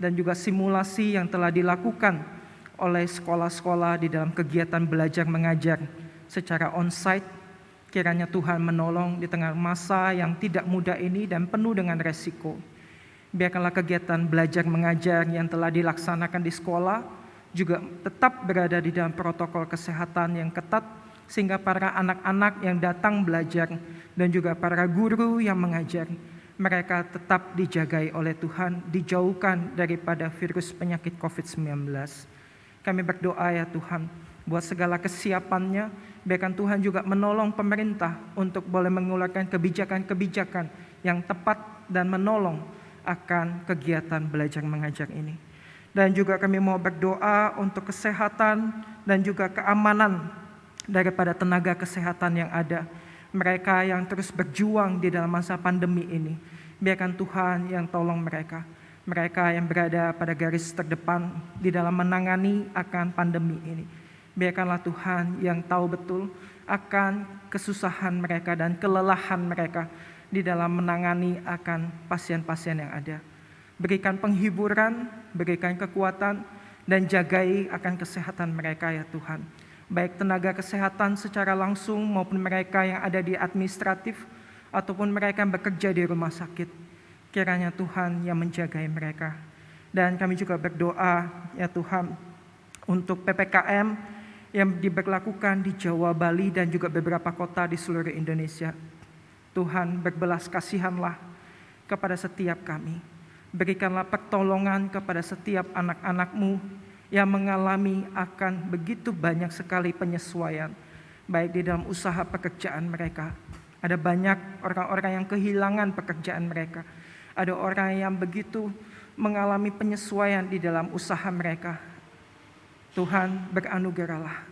dan juga simulasi yang telah dilakukan oleh sekolah-sekolah di dalam kegiatan belajar mengajar secara on-site. Kiranya Tuhan menolong di tengah masa yang tidak mudah ini dan penuh dengan resiko. Biarkanlah kegiatan belajar mengajar yang telah dilaksanakan di sekolah juga tetap berada di dalam protokol kesehatan yang ketat, sehingga para anak-anak yang datang belajar dan juga para guru yang mengajar, mereka tetap dijagai oleh Tuhan, dijauhkan daripada virus penyakit COVID-19. Kami berdoa ya Tuhan, buat segala kesiapannya, biarkan Tuhan juga menolong pemerintah untuk boleh mengeluarkan kebijakan-kebijakan yang tepat dan menolong akan kegiatan belajar mengajar ini. Dan juga kami mau berdoa untuk kesehatan dan juga keamanan daripada tenaga kesehatan yang ada. Mereka yang terus berjuang di dalam masa pandemi ini. Biarkan Tuhan yang tolong mereka. Mereka yang berada pada garis terdepan di dalam menangani akan pandemi ini. Biarkanlah Tuhan yang tahu betul akan kesusahan mereka dan kelelahan mereka di dalam menangani akan pasien-pasien yang ada. Berikan penghiburan, berikan kekuatan, dan jagai akan kesehatan mereka ya Tuhan. Baik tenaga kesehatan secara langsung maupun mereka yang ada di administratif ataupun mereka yang bekerja di rumah sakit. Kiranya Tuhan yang menjagai mereka. Dan kami juga berdoa ya Tuhan untuk PPKM yang diberlakukan di Jawa, Bali, dan juga beberapa kota di seluruh Indonesia. Tuhan, berbelas kasihanlah kepada setiap kami. Berikanlah pertolongan kepada setiap anak-anak-Mu yang mengalami akan begitu banyak sekali penyesuaian, baik di dalam usaha pekerjaan mereka. Ada banyak orang-orang yang kehilangan pekerjaan mereka. Ada orang yang begitu mengalami penyesuaian di dalam usaha mereka. Tuhan, beranugerahlah.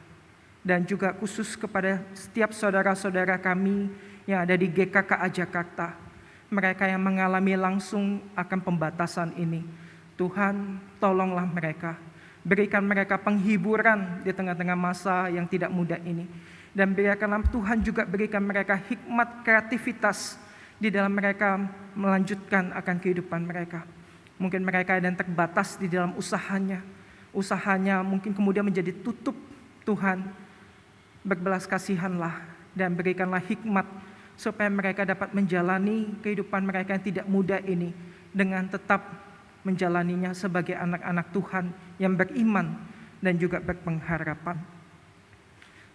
Dan juga khusus kepada setiap saudara-saudara kami yang ada di GKKA Jakarta, mereka yang mengalami langsung akan pembatasan ini. Tuhan, tolonglah mereka. Berikan mereka penghiburan di tengah-tengah masa yang tidak mudah ini. Dan biarkanlah Tuhan juga berikan mereka hikmat kreativitas di dalam mereka melanjutkan akan kehidupan mereka. Mungkin mereka yang terbatas di dalam usahanya. Usahanya mungkin kemudian menjadi tutup. Tuhan, berbelas kasihanlah dan berikanlah hikmat supaya mereka dapat menjalani kehidupan mereka yang tidak mudah ini dengan tetap menjalaninya sebagai anak-anak Tuhan yang beriman dan juga berpengharapan.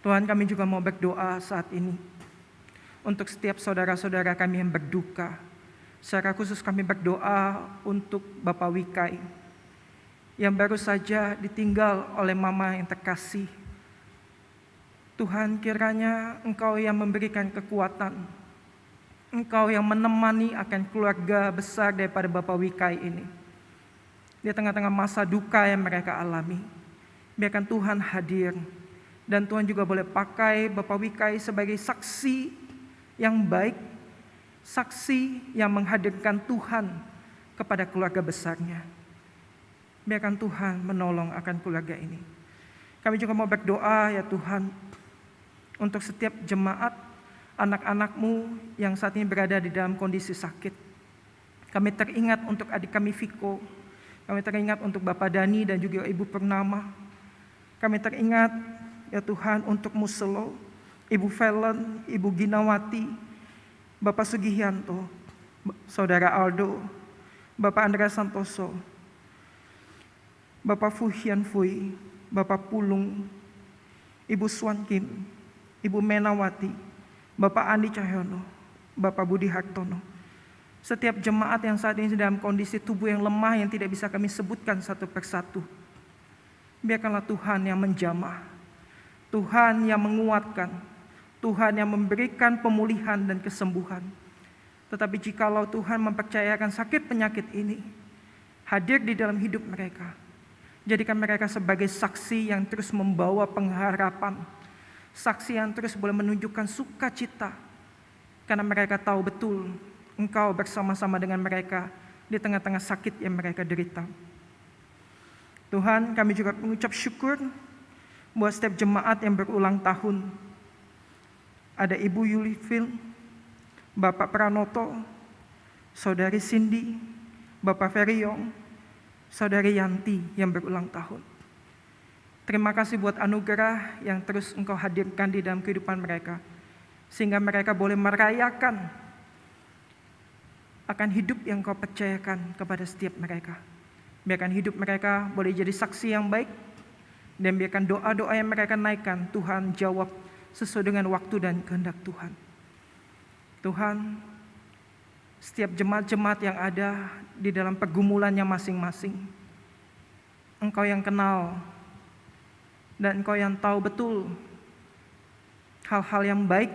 Tuhan, kami juga mau berdoa saat ini untuk setiap saudara-saudara kami yang berduka. Secara khusus kami berdoa untuk Bapak Wikai yang baru saja ditinggal oleh mama yang terkasih. Tuhan, kiranya Engkau yang memberikan kekuatan, Engkau yang menemani akan keluarga besar daripada Bapak Wikai ini. Di tengah-tengah masa duka yang mereka alami, biarkan Tuhan hadir. Dan Tuhan juga boleh pakai Bapak Wikai sebagai saksi yang baik, saksi yang menghadirkan Tuhan kepada keluarga besarnya. Biarkan Tuhan menolong akan keluarga ini. Kami juga mau berdoa ya Tuhan, untuk setiap jemaat, anak-anak-Mu yang saat ini berada di dalam kondisi sakit. Kami teringat untuk adik kami Viko, kami teringat untuk Bapak Dani dan juga Ibu Purnama. Kami teringat ya Tuhan untuk Muselo, Ibu Velen, Ibu Ginawati, Bapak Sugihanto, Saudara Aldo, Bapak Andreas Santoso, Bapak Fuhian Fui, Bapak Pulung, Ibu Swan Kim, Ibu Menawati, Bapak Andi Cahyono, Bapak Budi Hartono. Setiap jemaat yang saat ini dalam kondisi tubuh yang lemah yang tidak bisa kami sebutkan satu persatu. Biarkanlah Tuhan yang menjamah, Tuhan yang menguatkan, Tuhan yang memberikan pemulihan dan kesembuhan. Tetapi jikalau Tuhan mempercayakan sakit penyakit ini hadir di dalam hidup mereka, jadikan mereka sebagai saksi yang terus membawa pengharapan, saksi yang terus boleh menunjukkan sukacita, karena mereka tahu betul Engkau bersama-sama dengan mereka di tengah-tengah sakit yang mereka derita. Tuhan, kami juga mengucap syukur buat setiap jemaat yang berulang tahun. Ada Ibu Yulifil, Bapak Pranoto, Saudari Cindy, Bapak Feriong, Saudari Yanti yang berulang tahun. Terima kasih buat anugerah yang terus Engkau hadirkan di dalam kehidupan mereka, sehingga mereka boleh merayakan akan hidup yang Kau percayakan kepada setiap mereka. Biarkan hidup mereka boleh jadi saksi yang baik, dan biarkan doa-doa yang mereka naikkan Tuhan jawab sesuai dengan waktu dan kehendak Tuhan. Tuhan, setiap jemaat-jemaat yang ada di dalam pergumulannya masing-masing, Engkau yang kenal dan Engkau yang tahu betul hal-hal yang baik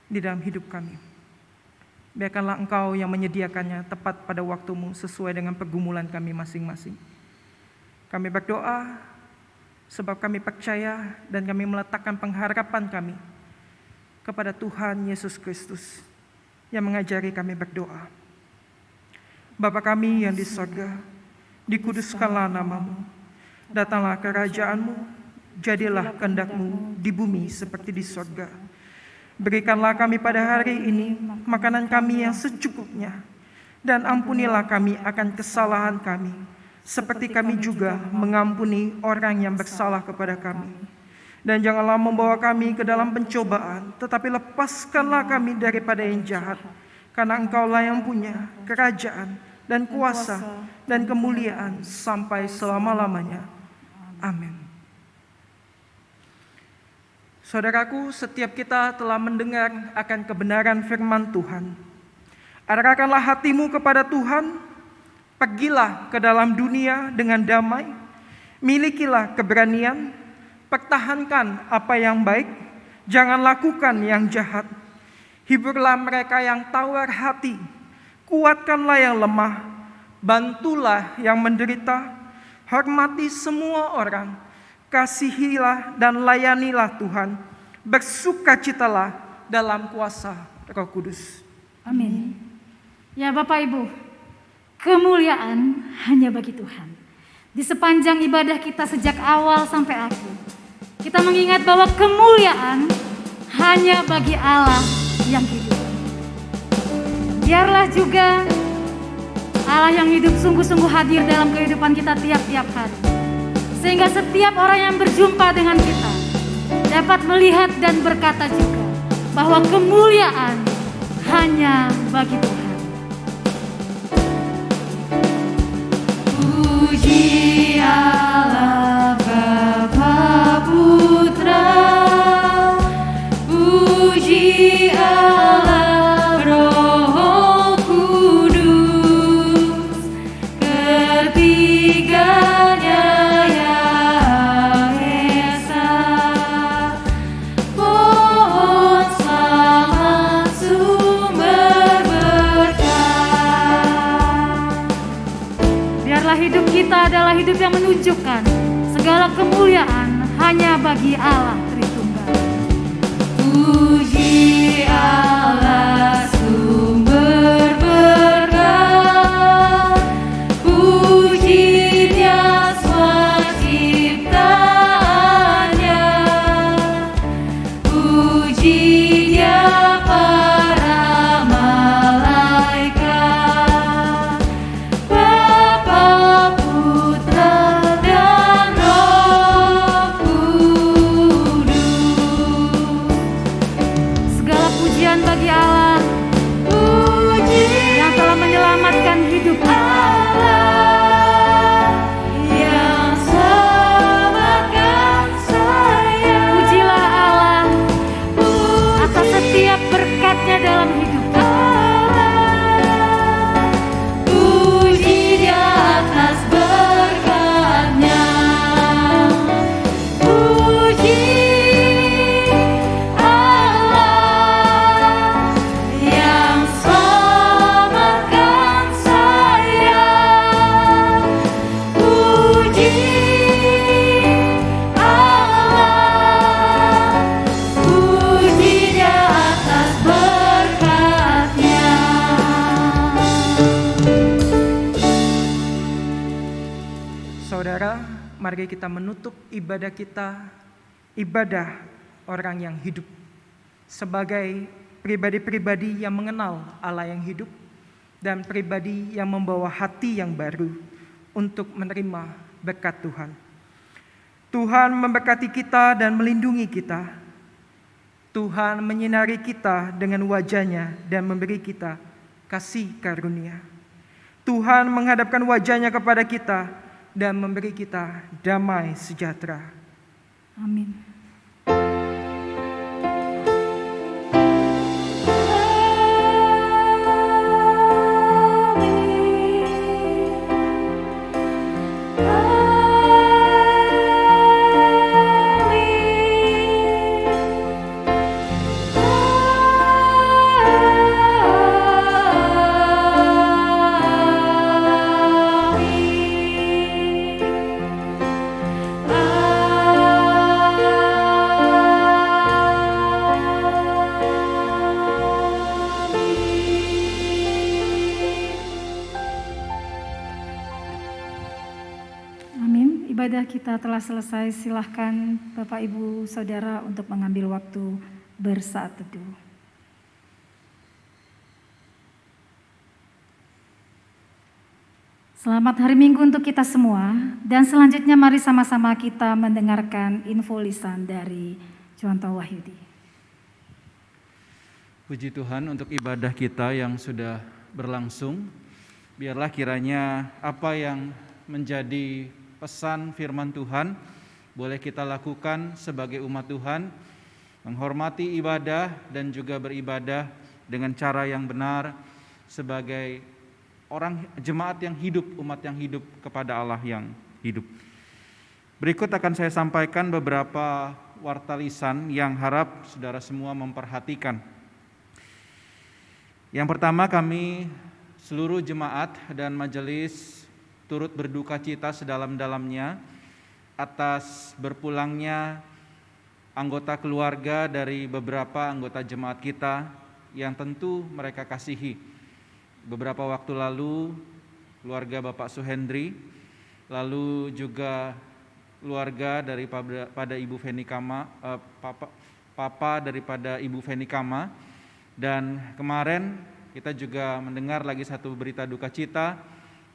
di dalam hidup kami. Biarkanlah Engkau yang menyediakannya tepat pada waktu-Mu sesuai dengan pergumulan kami masing-masing. Kami berdoa sebab kami percaya dan kami meletakkan pengharapan kami kepada Tuhan Yesus Kristus yang mengajari kami berdoa. Bapa kami yang di sorga, dikuduskanlah nama-Mu, datanglah kerajaan-Mu, jadilah kehendak-Mu di bumi seperti di sorga. Berikanlah kami pada hari ini makanan kami yang secukupnya, dan ampunilah kami akan kesalahan kami, seperti kami juga mengampuni orang yang bersalah kepada kami. Dan janganlah membawa kami ke dalam pencobaan, tetapi lepaskanlah kami daripada yang jahat, karena Engkaulah yang punya kerajaan dan kuasa dan kemuliaan sampai selama-lamanya. Amin. Saudaraku, setiap kita telah mendengar akan kebenaran firman Tuhan. Arahkanlah hatimu kepada Tuhan, pergilah ke dalam dunia dengan damai, milikilah keberanian, pertahankan apa yang baik, jangan lakukan yang jahat. Hiburlah mereka yang tawar hati, kuatkanlah yang lemah, bantulah yang menderita, hormati semua orang, kasihilah dan layanilah Tuhan, bersukacitalah dalam kuasa Roh Kudus. Amin. Ya Bapak Ibu, kemuliaan hanya bagi Tuhan. Di sepanjang ibadah kita sejak awal sampai akhir, kita mengingat bahwa kemuliaan hanya bagi Allah yang hidup. Biarlah juga Allah yang hidup sungguh-sungguh hadir dalam kehidupan kita tiap-tiap hari. Sehingga setiap orang yang berjumpa dengan kita dapat melihat dan berkata juga bahwa kemuliaan hanya bagi Tuhan. Puji Allah Bapa Putra, puji Allah Roh Kudus, ketiganya yang esa, pohon selamat sumber berkah. Biarlah hidup kita adalah hidup yang menunjukkan segala kemuliaan hanya bagi Allah Tritunggal. Puji Allah sumber berkah, puji Dia swaciptaannya, puji Dia para malaikat, Bapa, Putra, dan Roh Kudus. Segala pujian bagi Allah yang telah menyelamatkan hidup Allah, yang selamatkan saya. Pujilah Allah atas setiap berkat-Nya dalam hidup Allah. Puji Dia atas berkat-Nya. Puji Allah yang selamatkan saya. Puji Allah, puji Dia atas berkat-Nya. Saudara, mari kita menutup ibadah kita, ibadah orang yang hidup, sebagai pribadi-pribadi yang mengenal Allah yang hidup dan pribadi yang membawa hati yang baru untuk menerima berkat Tuhan. Tuhan memberkati kita dan melindungi kita. Tuhan menyinari kita dengan wajah-Nya dan memberi kita kasih karunia. Tuhan menghadapkan wajah-Nya kepada kita dan memberi kita damai sejahtera. Amin. Amin. Ibadah kita telah selesai. Silahkan Bapak Ibu Saudara untuk mengambil waktu bersaat teduh. Selamat hari Minggu untuk kita semua. Dan selanjutnya mari sama-sama kita mendengarkan info lisan dari Contoh Wahyudi. Puji Tuhan untuk ibadah kita yang sudah berlangsung. Biarlah kiranya apa yang menjadi pesan firman Tuhan boleh kita lakukan sebagai umat Tuhan menghormati ibadah dan juga beribadah dengan cara yang benar sebagai orang jemaat yang hidup, umat yang hidup kepada Allah yang hidup. Berikut akan saya sampaikan beberapa warta lisan yang harap saudara semua memperhatikan. Yang pertama, kami seluruh jemaat dan majelis turut berduka cita sedalam-dalamnya atas berpulangnya anggota keluarga dari beberapa anggota jemaat kita yang tentu mereka kasihi. Beberapa waktu lalu keluarga Bapak Suhendri, lalu juga keluarga daripada Ibu Feni Kama, papa daripada Ibu Feni Kama, dan kemarin kita juga mendengar lagi satu berita duka cita,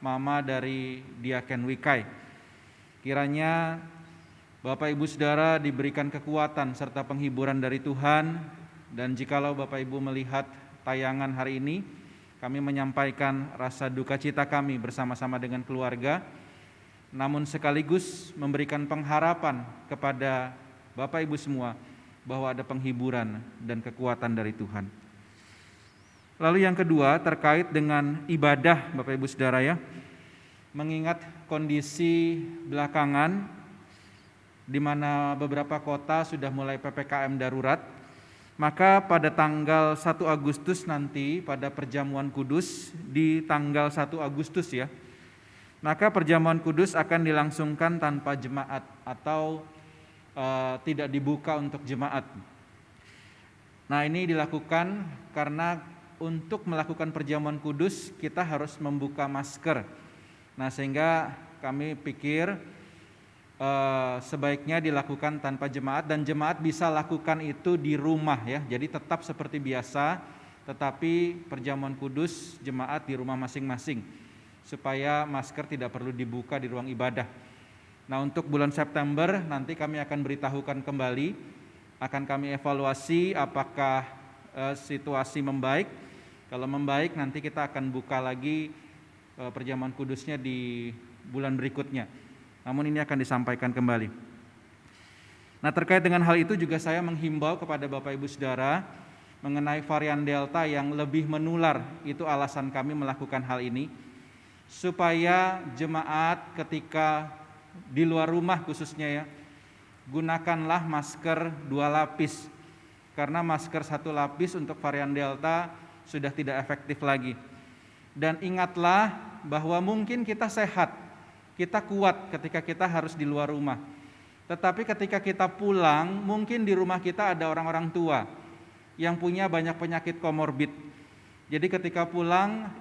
mama dari Diaken Wikai. Kiranya Bapak Ibu Saudara diberikan kekuatan serta penghiburan dari Tuhan, dan jikalau Bapak Ibu melihat tayangan hari ini, kami menyampaikan rasa duka cita kami bersama-sama dengan keluarga, namun sekaligus memberikan pengharapan kepada Bapak Ibu semua bahwa ada penghiburan dan kekuatan dari Tuhan. Lalu yang kedua terkait dengan ibadah Bapak Ibu Saudara ya, mengingat kondisi belakangan di mana beberapa kota sudah mulai PPKM darurat, maka pada tanggal 1 Agustus nanti pada perjamuan kudus di tanggal 1 Agustus ya, maka perjamuan kudus akan dilangsungkan tanpa jemaat atau tidak dibuka untuk jemaat. Nah, ini dilakukan karena untuk melakukan perjamuan kudus kita harus membuka masker. Nah, sehingga kami pikir sebaiknya dilakukan tanpa jemaat, dan jemaat bisa lakukan itu di rumah ya. Jadi tetap seperti biasa, tetapi perjamuan kudus jemaat di rumah masing-masing supaya masker tidak perlu dibuka di ruang ibadah. Nah, untuk bulan September nanti kami akan beritahukan kembali, akan kami evaluasi apakah situasi membaik. Kalau membaik nanti kita akan buka lagi perjamuan kudusnya di bulan berikutnya. Namun ini akan disampaikan kembali. Nah, terkait dengan hal itu juga saya menghimbau kepada Bapak Ibu Saudara mengenai varian Delta yang lebih menular. Itu alasan kami melakukan hal ini, supaya jemaat ketika di luar rumah khususnya ya, gunakanlah masker 2 lapis. Karena masker 1 lapis untuk varian Delta sudah tidak efektif lagi. Dan ingatlah bahwa mungkin kita sehat, kita kuat ketika kita harus di luar rumah. Tetapi ketika kita pulang, mungkin di rumah kita ada orang-orang tua yang punya banyak penyakit komorbid. Jadi ketika pulang,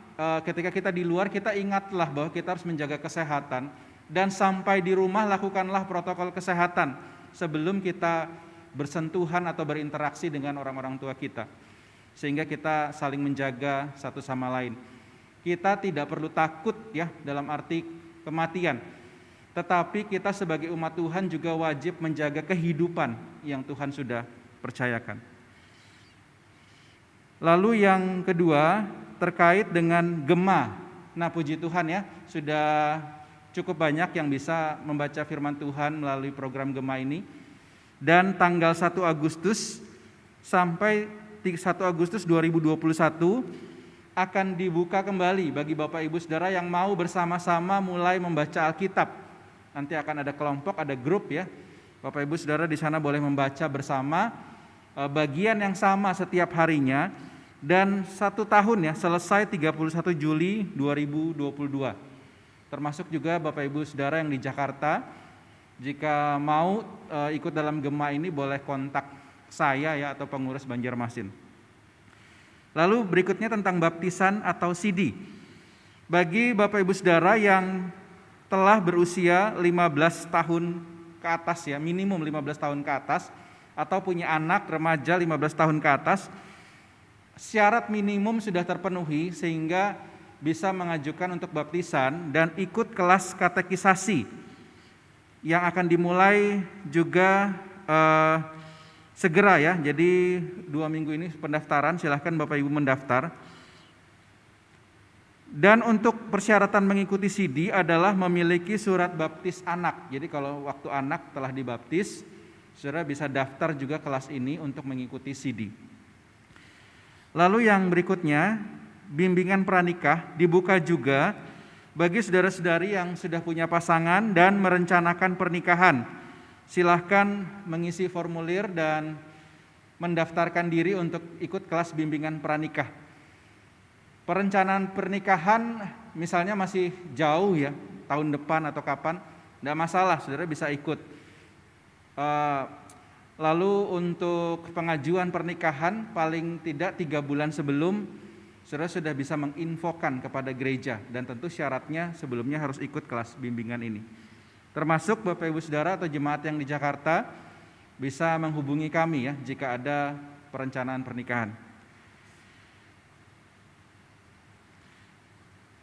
ketika kita di luar, kita ingatlah bahwa kita harus menjaga kesehatan. Dan sampai di rumah lakukanlah protokol kesehatan sebelum kita bersentuhan atau berinteraksi dengan orang-orang tua kita. Sehingga kita saling menjaga satu sama lain. Kita tidak perlu takut ya dalam arti kematian, tetapi kita sebagai umat Tuhan juga wajib menjaga kehidupan yang Tuhan sudah percayakan. Lalu yang kedua terkait dengan gema. Nah, puji Tuhan ya, sudah cukup banyak yang bisa membaca firman Tuhan melalui program gema ini. Dan tanggal 1 Agustus sampai 1 Agustus 2021 akan dibuka kembali bagi Bapak Ibu Saudara yang mau bersama-sama mulai membaca Alkitab. Nanti akan ada kelompok, ada grup ya. Bapak Ibu Saudara di sana boleh membaca bersama bagian yang sama setiap harinya, dan 1 tahun ya, selesai 31 Juli 2022. Termasuk juga Bapak Ibu Saudara yang di Jakarta, jika mau ikut dalam gema ini boleh kontak saya ya atau pengurus Banjarmasin. Lalu berikutnya tentang baptisan atau sidi. Bagi Bapak Ibu Saudara yang telah berusia 15 tahun ke atas ya, minimum 15 tahun ke atas, atau punya anak remaja 15 tahun ke atas, syarat minimum sudah terpenuhi sehingga bisa mengajukan untuk baptisan dan ikut kelas katekisasi yang akan dimulai juga segera ya. Jadi 2 minggu ini pendaftaran, silahkan Bapak Ibu mendaftar. Dan untuk persyaratan mengikuti sidi adalah memiliki surat baptis anak. Jadi kalau waktu anak telah dibaptis, saudara bisa daftar juga kelas ini untuk mengikuti CD. Lalu yang berikutnya, bimbingan pranikah dibuka juga bagi saudara-saudari yang sudah punya pasangan dan merencanakan pernikahan. Silahkan mengisi formulir dan mendaftarkan diri untuk ikut kelas bimbingan pranikah. Perencanaan pernikahan misalnya masih jauh ya, tahun depan atau kapan, tidak masalah, saudara bisa ikut. Lalu untuk pengajuan pernikahan paling tidak 3 bulan sebelum, saudara sudah bisa menginfokan kepada gereja, dan tentu syaratnya sebelumnya harus ikut kelas bimbingan ini. Termasuk Bapak Ibu Saudara atau jemaat yang di Jakarta bisa menghubungi kami ya jika ada perencanaan pernikahan.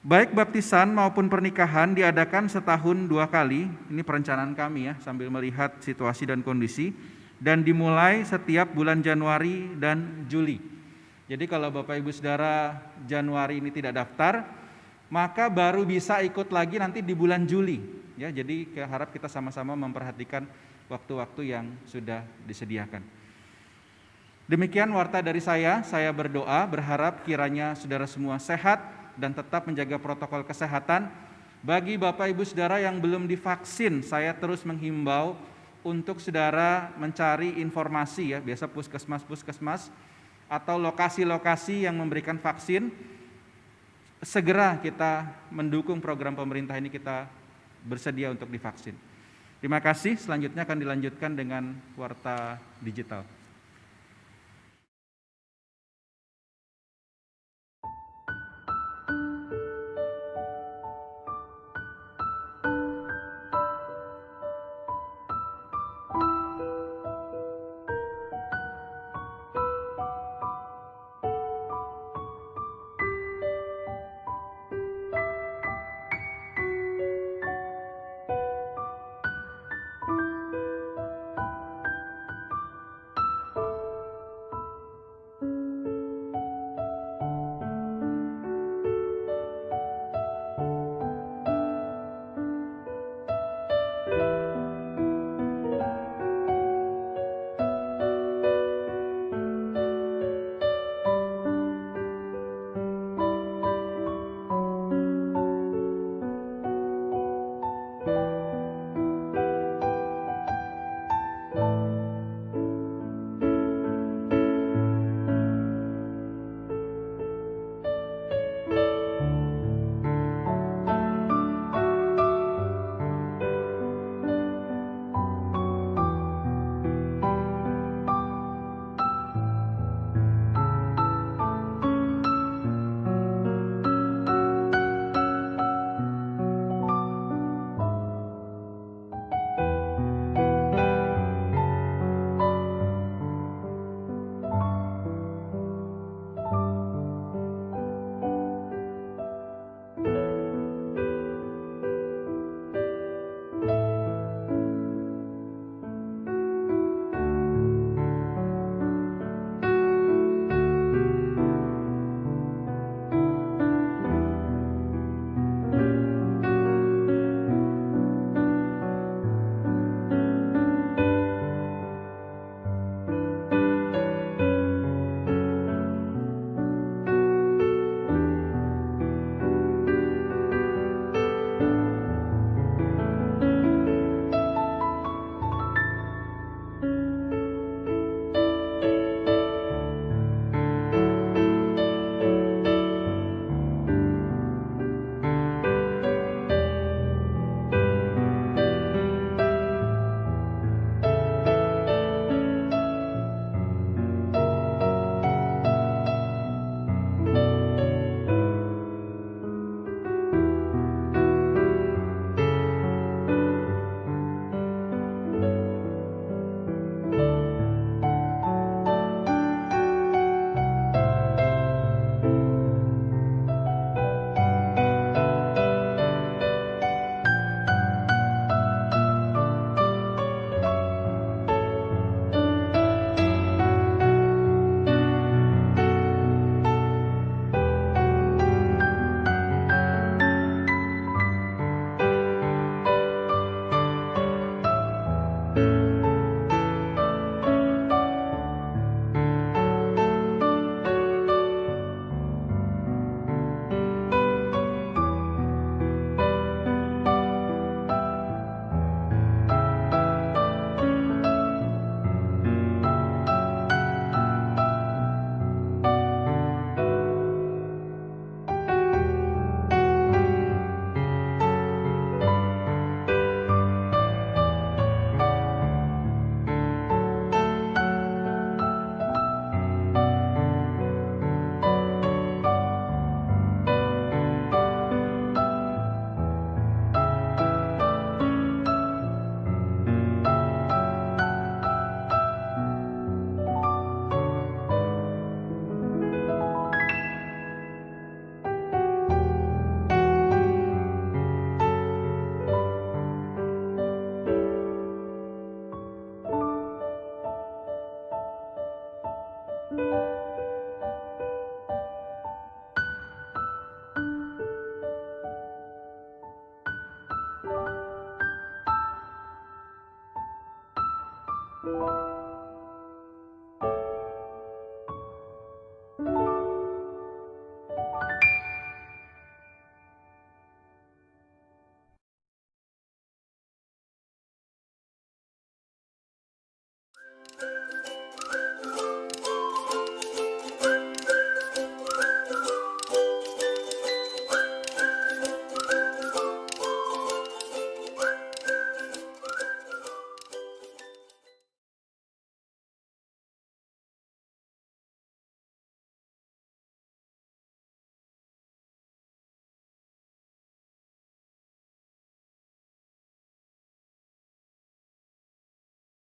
Baik baptisan maupun pernikahan diadakan setahun 2 kali, ini perencanaan kami ya sambil melihat situasi dan kondisi, dan dimulai setiap bulan Januari dan Juli. Jadi kalau Bapak Ibu Saudara Januari ini tidak daftar, maka baru bisa ikut lagi nanti di bulan Juli. Ya, jadi harap kita sama-sama memperhatikan waktu-waktu yang sudah disediakan. Demikian warta dari saya berdoa berharap kiranya saudara semua sehat dan tetap menjaga protokol kesehatan. Bagi Bapak Ibu Saudara yang belum divaksin, saya terus menghimbau untuk saudara mencari informasi ya, biasa puskesmas atau lokasi-lokasi yang memberikan vaksin. Segera kita mendukung program pemerintah ini, kita bersedia untuk divaksin. Terima kasih, selanjutnya akan dilanjutkan dengan warta digital.